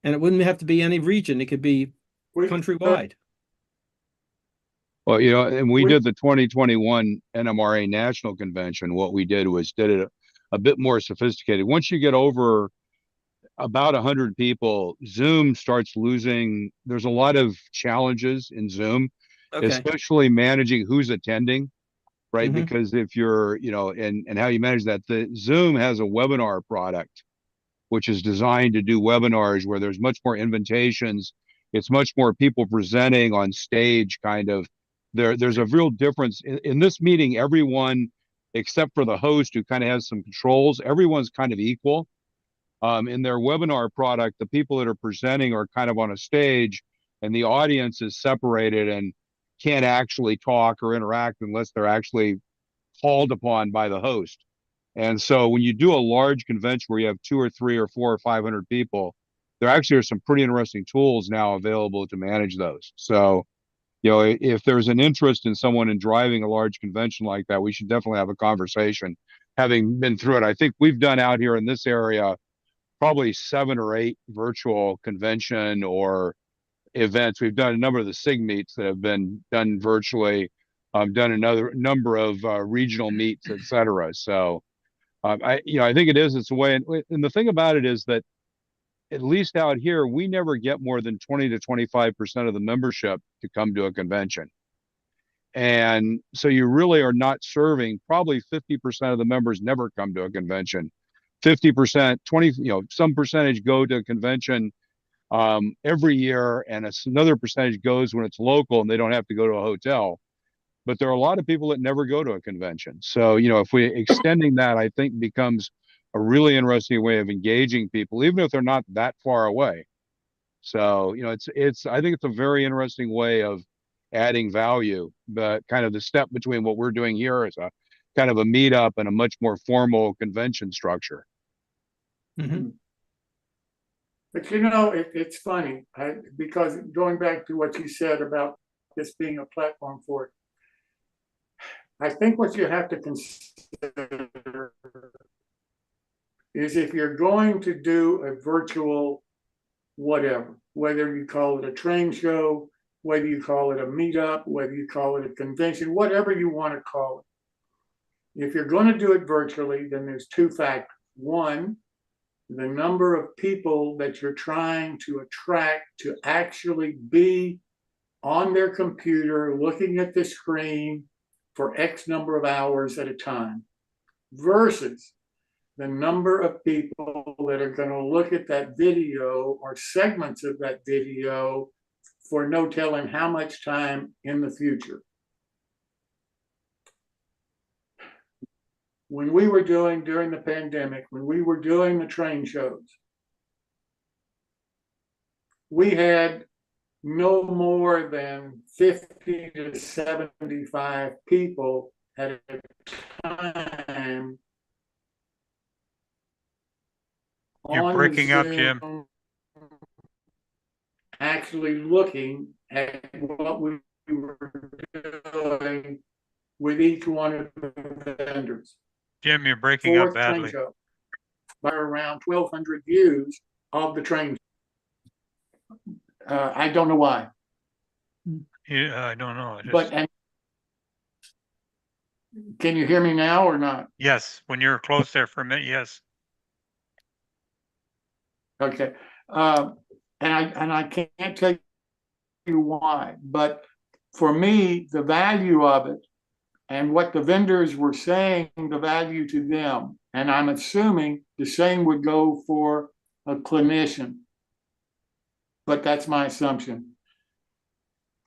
And it wouldn't have to be any region. It could be countrywide. Well, and we did the 2021 NMRA National Convention. What we did it a bit more sophisticated. Once you get over about 100 people, Zoom starts losing. There's a lot of challenges in Zoom, especially managing who's attending, right? Mhm. Because if you're, and how you manage that, the Zoom has a webinar product, which is designed to do webinars where there's much more invitations. It's much more people presenting on stage, kind of. There's a real difference in this meeting. Everyone, except for the host who kind of has some controls, everyone's kind of equal. In their webinar product, the people that are presenting are kind of on a stage, and the audience is separated and can't actually talk or interact unless they're actually called upon by the host. And so when you do a large convention where you have 2 or 3 or 4 or 500 people, there actually are some pretty interesting tools now available to manage those. So, if there's an interest in someone in driving a large convention like that, we should definitely have a conversation. Having been through it, I think we've done out here in this area probably 7 or 8 virtual convention or events. We've done a number of the SIG meets that have been done virtually. Done another number of regional meets, et cetera. So, I think it's a way. And the thing about it is that, at least out here, we never get more than 20 to 25% of the membership to come to a convention. And so you really are not serving, probably 50% of the members never come to a convention. 50%, 20, some percentage go to a convention every year, and another percentage goes when it's local and they don't have to go to a hotel. But there are a lot of people that never go to a convention. So, if we're extending that, I think becomes a really interesting way of engaging people, even if they're not that far away. So, I think it's a very interesting way of adding value, but kind of the step between what we're doing here is a kind of a meetup and a much more formal convention structure. Mm-hmm. But it's funny because going back to what you said about this being a platform for it, I think what you have to consider is if you're going to do a virtual whatever, whether you call it a train show, whether you call it a meetup, whether you call it a convention, whatever you want to call it. If you're going to do it virtually, then there's 2 factors. One, the number of people that you're trying to attract to actually be on their computer looking at the screen for X number of hours at a time, versus the number of people that are going to look at that video or segments of that video for no telling how much time in the future. When we were doing, during the pandemic, when we were doing the train shows, we had no more than 50 to 75 people at a time. You're breaking up, Jim. Actually looking at what we were doing with each one of the vendors. Jim, you're breaking up Fourth train badly. show by around 1,200 views of the train. I don't know why. Yeah, I don't know. And can you hear me now or not? Yes, when you're close there for a minute, yes. Okay. And I can't tell you why, but for me, the value of it and what the vendors were saying, the value to them, and I'm assuming the same would go for a clinician, but that's my assumption.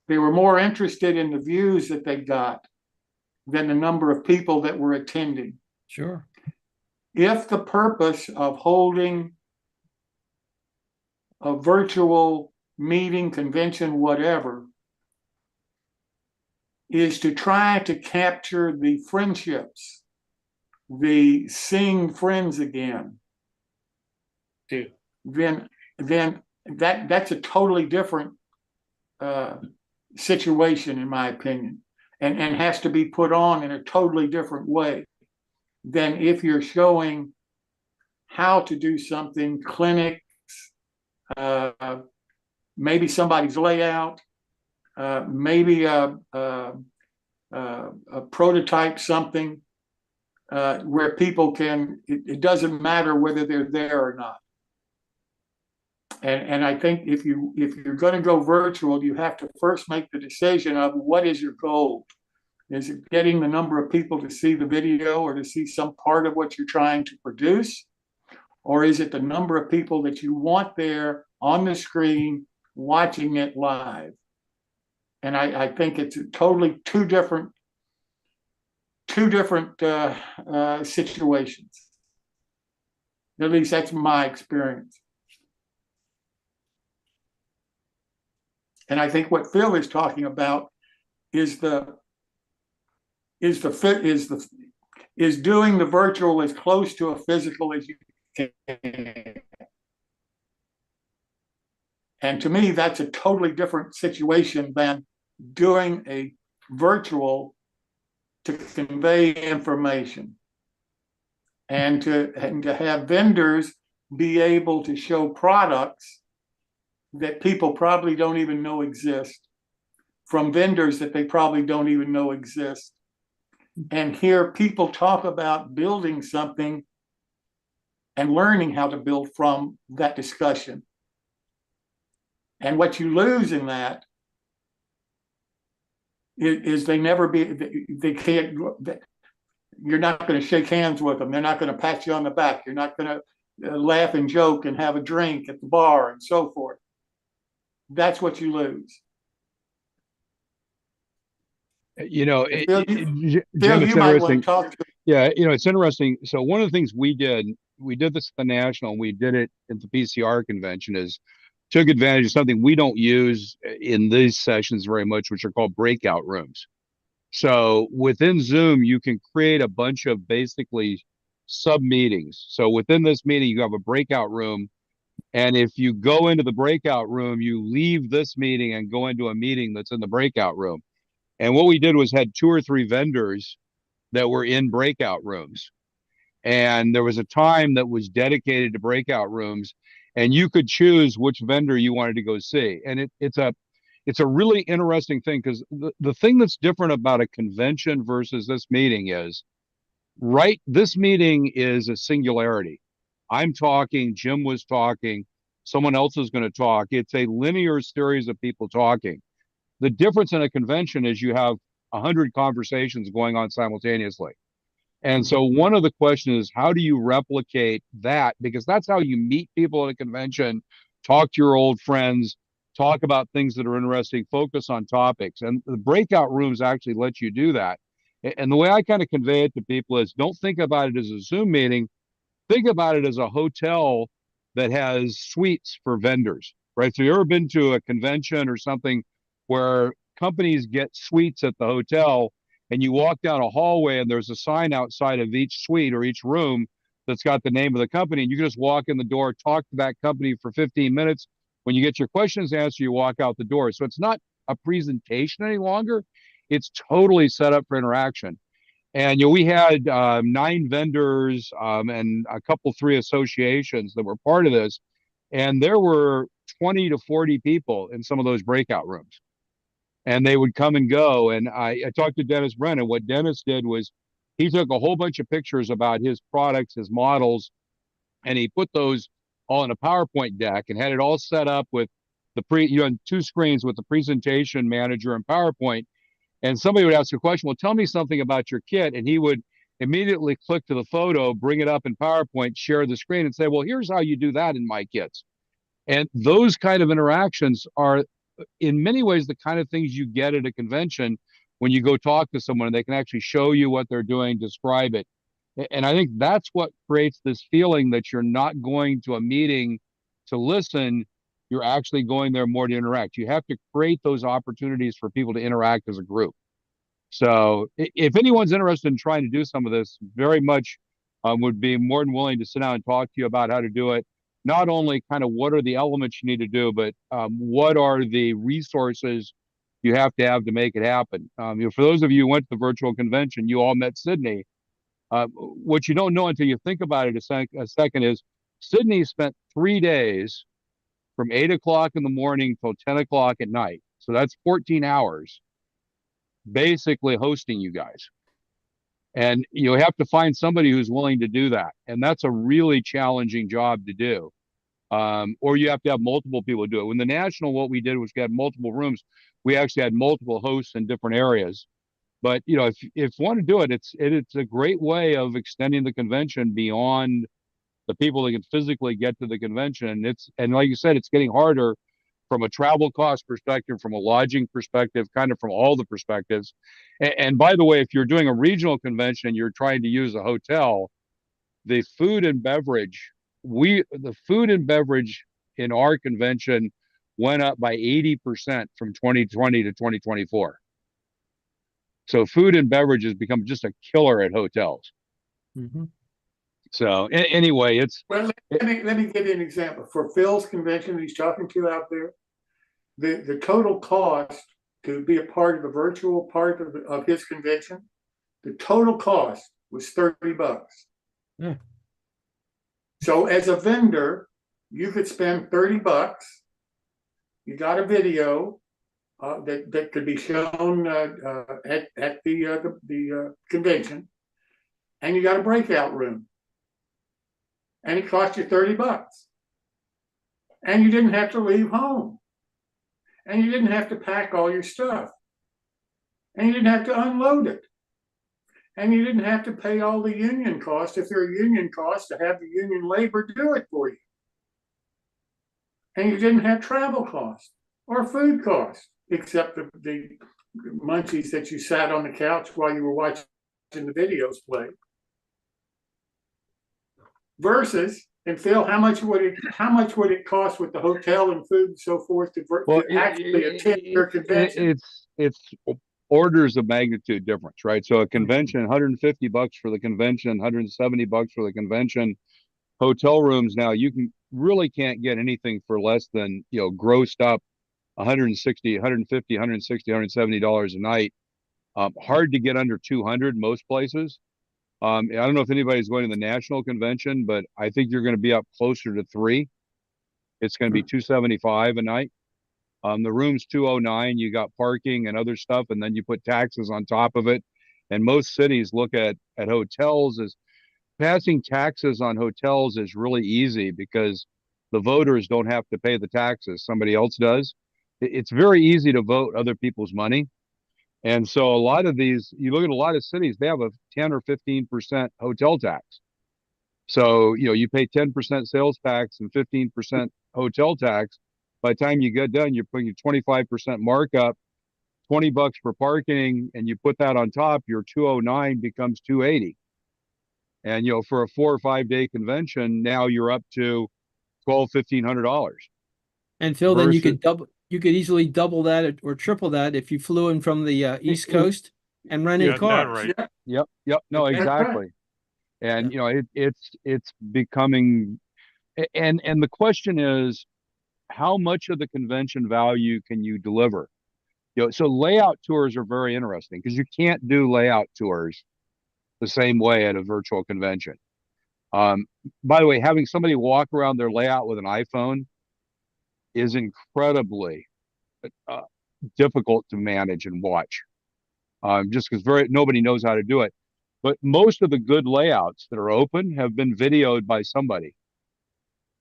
They were more interested in the views that they got than the number of people that were attending. Sure. If the purpose of holding a virtual meeting, convention, whatever, is to try to capture the friendships, the seeing friends again, then that's a totally different situation, in my opinion, and has to be put on in a totally different way than if you're showing how to do something, clinics, maybe somebody's layout, maybe a prototype, something where people can, it doesn't matter whether they're there or not. And I think if you're going to go virtual, you have to first make the decision of what is your goal. Is it getting the number of people to see the video or to see some part of what you're trying to produce? Or is it the number of people that you want there on the screen watching it live? And I think it's totally two different situations. At least that's my experience. And I think what Phil is talking about is doing the virtual as close to a physical as you can. And to me, that's a totally different situation than doing a virtual to convey information and to have vendors be able to show products that people probably don't even know exist, from vendors that they probably don't even know exist, and hear people talk about building something and learning how to build from that discussion. And what you lose in that is they can't, you're not going to shake hands with them. They're not going to pat you on the back. You're not going to laugh and joke and have a drink at the bar and so forth. That's what you lose. You know, Phil, Jim, you it's might want interesting. to talk to. Yeah, you know, it's interesting. So one of the things we did this at the National, and we did it at the PCR convention, is took advantage of something we don't use in these sessions very much, which are called breakout rooms. So within Zoom, you can create a bunch of basically sub meetings. So within this meeting, you have a breakout room. And if you go into the breakout room, you leave this meeting and go into a meeting that's in the breakout room. And what we did was had 2 or 3 vendors that were in breakout rooms. And there was a time that was dedicated to breakout rooms, and you could choose which vendor you wanted to go see. And it's a really interesting thing, because the thing that's different about a convention versus this meeting is, right, this meeting is a singularity. I'm talking, Jim was talking, someone else is going to talk. It's a linear series of people talking. The difference in a convention is you have 100 conversations going on simultaneously. And so one of the questions is, how do you replicate that? Because that's how you meet people at a convention, talk to your old friends, talk about things that are interesting, focus on topics. And the breakout rooms actually let you do that. And the way I kind of convey it to people is, don't think about it as a Zoom meeting. Think about it as a hotel that has suites for vendors, right? So you ever been to a convention or something where companies get suites at the hotel, and you walk down a hallway and there's a sign outside of each suite or each room that's got the name of the company, and you can just walk in the door, talk to that company for 15 minutes. When you get your questions answered, you walk out the door. So it's not a presentation any longer. It's totally set up for interaction. And we had 9 vendors and a couple, 3 associations that were part of this, and there were 20 to 40 people in some of those breakout rooms, and they would come and go. And I talked to Dennis Brennan. What Dennis did was he took a whole bunch of pictures about his products, his models, and he put those all in a PowerPoint deck and had it all set up with the 2 screens with the presentation manager and PowerPoint. And somebody would ask a question, well, tell me something about your kit. And he would immediately click to the photo, bring it up in PowerPoint, share the screen and say, well, here's how you do that in my kits. And those kind of interactions are in many ways the kind of things you get at a convention when you go talk to someone and they can actually show you what they're doing, describe it. And I think that's what creates this feeling that you're not going to a meeting to listen. You're actually going there more to interact. You have to create those opportunities for people to interact as a group. So if anyone's interested in trying to do some of this, very much would be more than willing to sit down and talk to you about how to do it. Not only kind of what are the elements you need to do, but what are the resources you have to make it happen. For those of you who went to the virtual convention, you all met Sydney. What you don't know until you think about it a second is Sydney spent 3 days from 8 o'clock in the morning till 10 o'clock at night. So that's 14 hours basically hosting you guys. And you have to find somebody who's willing to do that. And that's a really challenging job to do. Or you have to have multiple people do it. When the National, what we did was we had multiple rooms. We actually had multiple hosts in different areas. But, if you want to do it, it's a great way of extending the convention beyond the people that can physically get to the convention. And like you said, it's getting harder from a travel cost perspective, from a lodging perspective, kind of from all the perspectives. And by the way, if you're doing a regional convention and you're trying to use a hotel, the food and beverage in our convention went up by 80% from 2020 to 2024. So food and beverage has become just a killer at hotels. Mm-hmm. So anyway, let me give you an example. For Phil's convention he's talking to out there, the total cost to be a part of the virtual part of his convention, the total cost was $30. Yeah. So as a vendor, you could spend $30. You got a video that could be shown at the convention, and you got a breakout room, and it cost you $30, and you didn't have to leave home, and you didn't have to pack all your stuff, and you didn't have to unload it, and you didn't have to pay all the union costs if there are union costs to have the union labor do it for you, and you didn't have travel costs or food costs, except the munchies that you sat on the couch while you were watching the videos play. Versus, and Phil, how much would it cost with the hotel and food and so forth to actually attend your convention? It's orders of magnitude difference, right? So a convention, $150 for the convention, $170 for the convention. Hotel rooms now, really can't get anything for less than, grossed up $160, $150, $160, $170 a night. Hard to get under 200 most places. I don't know if anybody's going to the national convention, but I think you're going to be up closer to 3. It's going to be $275 a night. The room's $209. You got parking and other stuff, and then you put taxes on top of it. And most cities look at hotels as passing taxes on hotels is really easy because the voters don't have to pay the taxes. Somebody else does. It's very easy to vote other people's money. And so a lot of these, you look at a lot of cities, they have a 10 or 15% hotel tax. So, you pay 10% sales tax and 15% hotel tax. By the time you get done, you're putting a 25% markup, $20 for parking, and you put that on top, your 209 becomes 280. And, for a 4 or 5 day convention, now you're up to $1,200-$1,500. And Phil, then you could easily double that or triple that if you flew in from the East Coast and rented cars. Right. Yep. No, exactly. And it's becoming, and the question is, how much of the convention value can you deliver? So layout tours are very interesting because you can't do layout tours the same way at a virtual convention. By the way, having somebody walk around their layout with an iPhone is incredibly difficult to manage and watch, just because nobody knows how to do it. But most of the good layouts that are open have been videoed by somebody.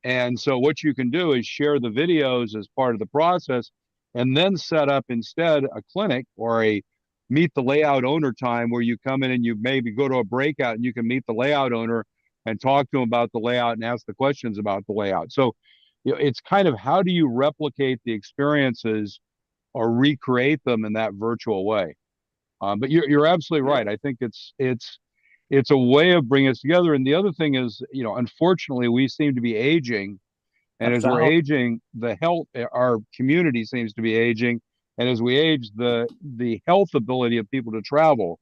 And so what you can do is share the videos as part of the process and then set up instead a clinic or a meet the layout owner time where you come in and you maybe go to a breakout and you can meet the layout owner and talk to them about the layout and ask the questions about the layout. So it's kind of how do you replicate the experiences or recreate them in that virtual way? But you're absolutely right. I think it's a way of bringing us together. And the other thing is, unfortunately, we seem to be aging, and as we're aging, our community seems to be aging, and as we age, the health ability of people to travel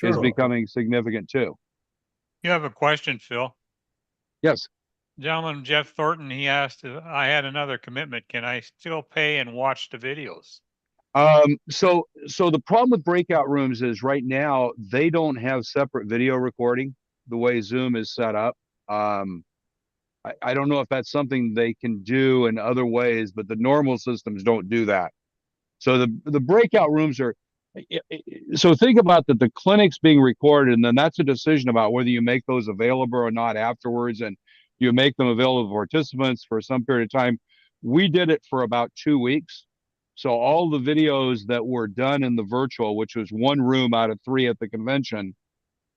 is becoming significant too. You have a question, Phil? Yes. Gentleman Jeff Thornton, he asked if I had another commitment. Can I still pay and watch the videos? So the problem with breakout rooms is right now they don't have separate video recording the way Zoom is set up. I don't know if that's something they can do in other ways, but the normal systems don't do that. So the breakout rooms are, so think about that the clinics being recorded, and then that's a decision about whether you make those available or not afterwards, and you make them available to participants for some period of time. We did it for about 2 weeks. So all the videos that were done in the virtual, which was 1 room out of 3 at the convention,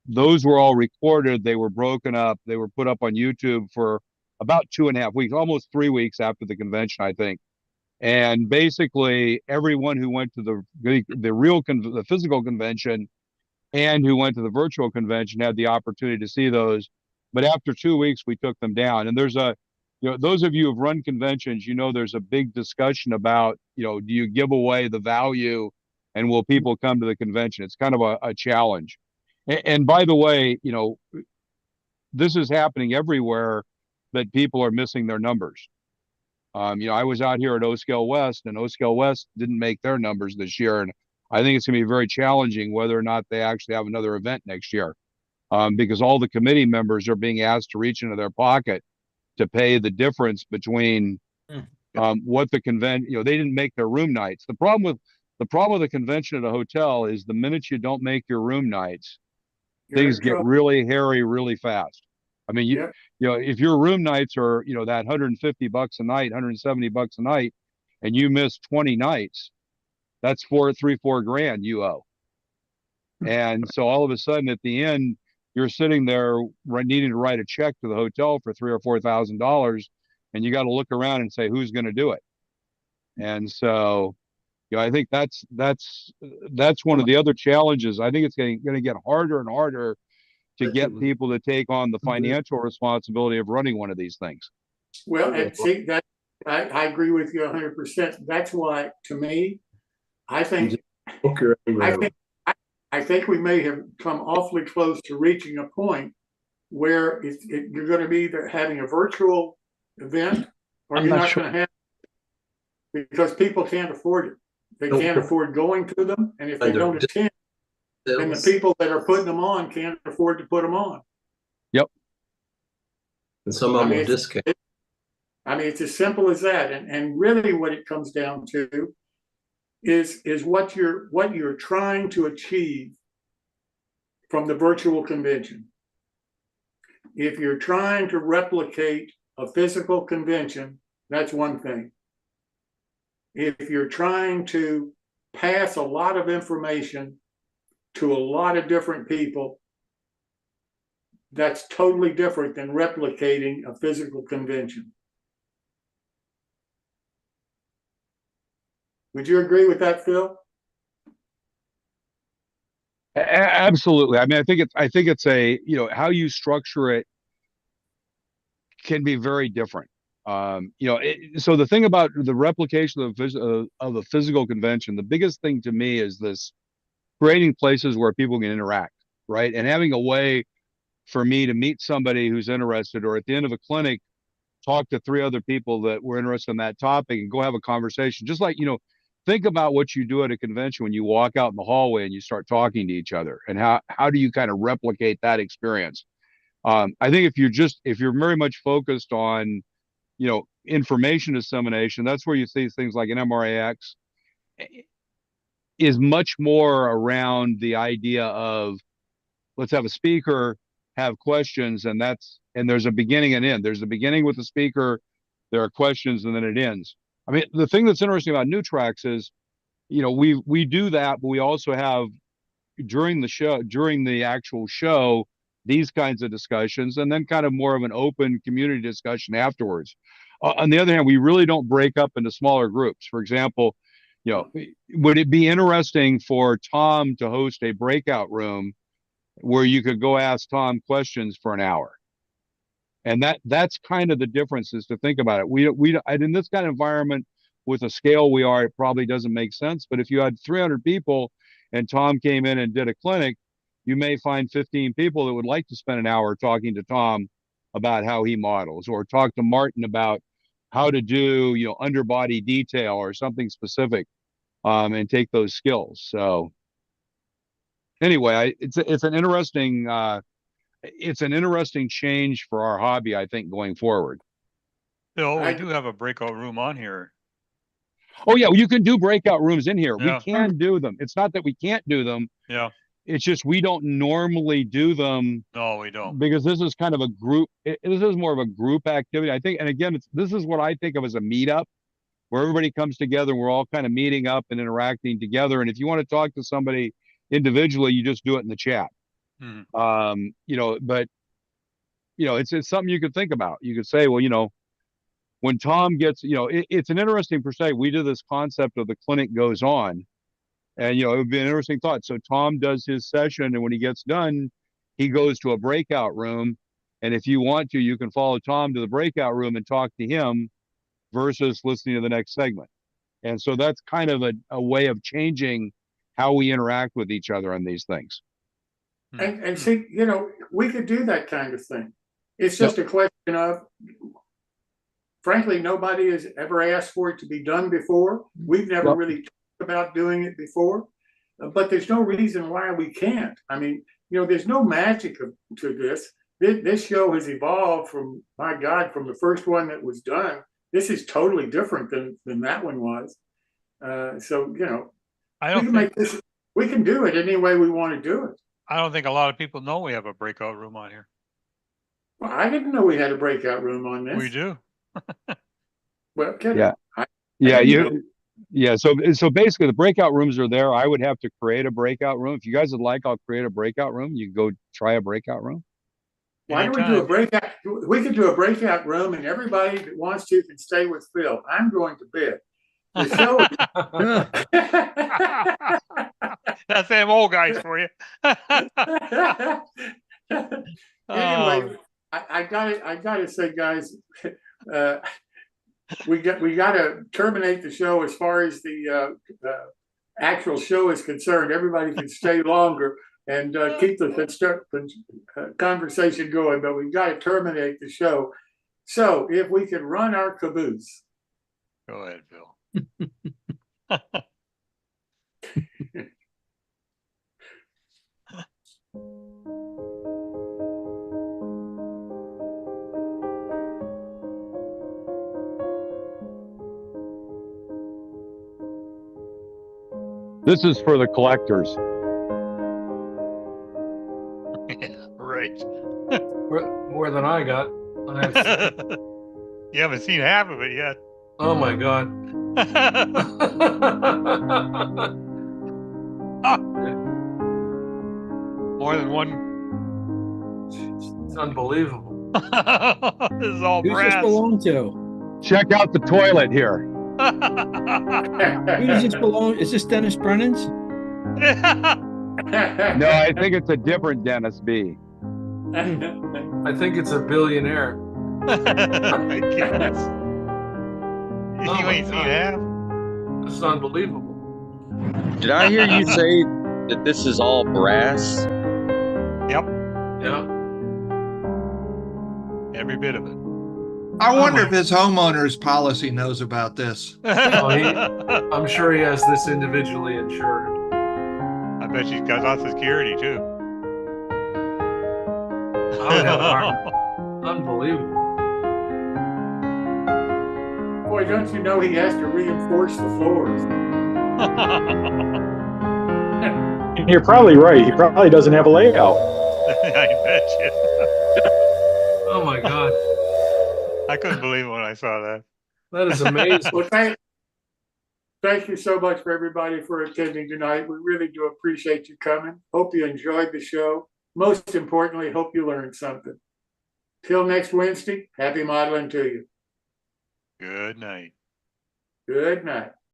those were all recorded. They were broken up. They were put up on YouTube for about 2.5 weeks, almost 3 weeks after the convention, I think. And basically everyone who went to the physical convention and who went to the virtual convention had the opportunity to see those. But after 2 weeks, we took them down. And there's those of you who've run conventions, there's a big discussion about, do you give away the value and will people come to the convention? It's kind of a challenge. And by the way, this is happening everywhere that people are missing their numbers. I was out here at O-Scale West, and O-Scale West didn't make their numbers this year. And I think it's going to be very challenging whether or not they actually have another event next year, because all the committee members are being asked to reach into their pocket to pay the difference between what the convention, they didn't make their room nights. The problem with the convention at a hotel is the minute you don't make your room nights, things get really hairy really fast. I mean, if your room nights are, that $150 a night, $170 a night, and you miss 20 nights, that's $4 grand you owe. And so all of a sudden at the end, you're sitting there needing to write a check to the hotel for $3,000 or $4,000, and you got to look around and say, who's going to do it? And so, I think that's one of the other challenges. I think it's going to get harder and harder to get people to take on the financial responsibility of running one of these things. Well, and see that I agree with you 100%. That's why, to me, I think we may have come awfully close to reaching a point where you're going to be either having a virtual event or you're not going to have, because people can't afford it. They can't afford going to them, and if they don't attend, then the people that are putting them on can't afford to put them on. Yep. And some of them will discount. It's as simple as that. And really what it comes down to is what you're trying to achieve from the virtual convention. If you're trying to replicate a physical convention, that's one thing. If you're trying to pass a lot of information to a lot of different people, that's totally different than replicating a physical convention. Would you agree with that, Phil? Absolutely. I think it's how you structure it can be very different. So the thing about the replication of the physical convention, the biggest thing to me is this creating places where people can interact, right? And having a way for me to meet somebody who's interested, or at the end of a clinic, talk to 3 other people that were interested in that topic and go have a conversation. Just like, think about what you do at a convention when you walk out in the hallway and you start talking to each other, and how do you kind of replicate that experience? I think if you're very much focused on, information dissemination, that's where you see things like an NMRAX is much more around the idea of, let's have a speaker, have questions, and there's a beginning and end. There's a beginning with the speaker, there are questions, and then it ends. I mean, the thing that's interesting about New Tracks is, we do that, but we also have during the actual show, these kinds of discussions, and then kind of more of an open community discussion afterwards. On the other hand, we really don't break up into smaller groups. For example, would it be interesting for Tom to host a breakout room where you could go ask Tom questions for an hour? And that's kind of the difference, is to think about it. We in this kind of environment with the scale we are, it probably doesn't make sense. But if you had 300 people and Tom came in and did a clinic, you may find 15 people that would like to spend an hour talking to Tom about how he models, or talk to Martin about how to do, underbody detail or something specific, and take those skills. So anyway, it's an interesting change for our hobby, I think, going forward. Bill, we do have a breakout room on here. Oh yeah, you can do breakout rooms in here. Yeah. We can do them. It's not that we can't do them. Yeah. It's just we don't normally do them. No, we don't. Because this is kind of a group. This is more of a group activity, I think. And again, this is what I think of as a meetup, where everybody comes together and we're all kind of meeting up and interacting together. And if you want to talk to somebody individually, you just do it in the chat. Mm-hmm. But it's something you could think about. You could say, well, when Tom gets, it's an interesting perspective. We do this concept of the clinic goes on, and it would be an interesting thought. So Tom does his session, and when he gets done, he goes to a breakout room. And if you want to, you can follow Tom to the breakout room and talk to him versus listening to the next segment. And so that's kind of a way of changing how we interact with each other on these things. And see, we could do that kind of thing. It's just a question of, frankly, nobody has ever asked for it to be done before. We've never really talked about doing it before, but there's no reason why we can't. I mean, there's no magic to this. This show has evolved from the first one that was done. This is totally different than that one was. We can do it any way we want to do it. I don't think a lot of people know we have a breakout room on here. Well, I didn't know we had a breakout room on this. We do. Well, So basically, the breakout rooms are there. I would have to create a breakout room. If you guys would like, I'll create a breakout room. You can go try a breakout room. Why don't we do a breakout? We could do a breakout room, and everybody that wants to can stay with Phil. I'm going to bed. The show. That's them old guys for you. Anyway, I gotta say, guys, we got to terminate the show as far as the actual show is concerned. Everybody can stay longer and keep the conversation going, but we've got to terminate the show. So if we could run our caboose. Go ahead, Bill. This is for the collectors. Yeah, right. More than I got. You haven't seen half of it yet. Oh my God. More than one. It's unbelievable. This is all Who's brass. this belong to? Check out the toilet here. Who does this belong? Is this Dennis Brennan's? No, I think it's a different Dennis B. I think it's a billionaire. I guess. You ain't seen half. This is unbelievable. Did I hear you say that this is all brass? Yep. Yeah. Every bit of it. I wonder if his homeowner's policy knows about this. I'm sure he has this individually insured. I bet she's got lots of security too. I would have an arm. Unbelievable. Boy, don't you know he has to reinforce the floors? And you're probably right. He probably doesn't have a layout. I bet you. Oh my God. I couldn't believe it when I saw that. That is amazing. Well, thank you so much for everybody for attending tonight. We really do appreciate you coming. Hope you enjoyed the show. Most importantly, hope you learned something. Till next Wednesday, happy modeling to you. Good night. Good night.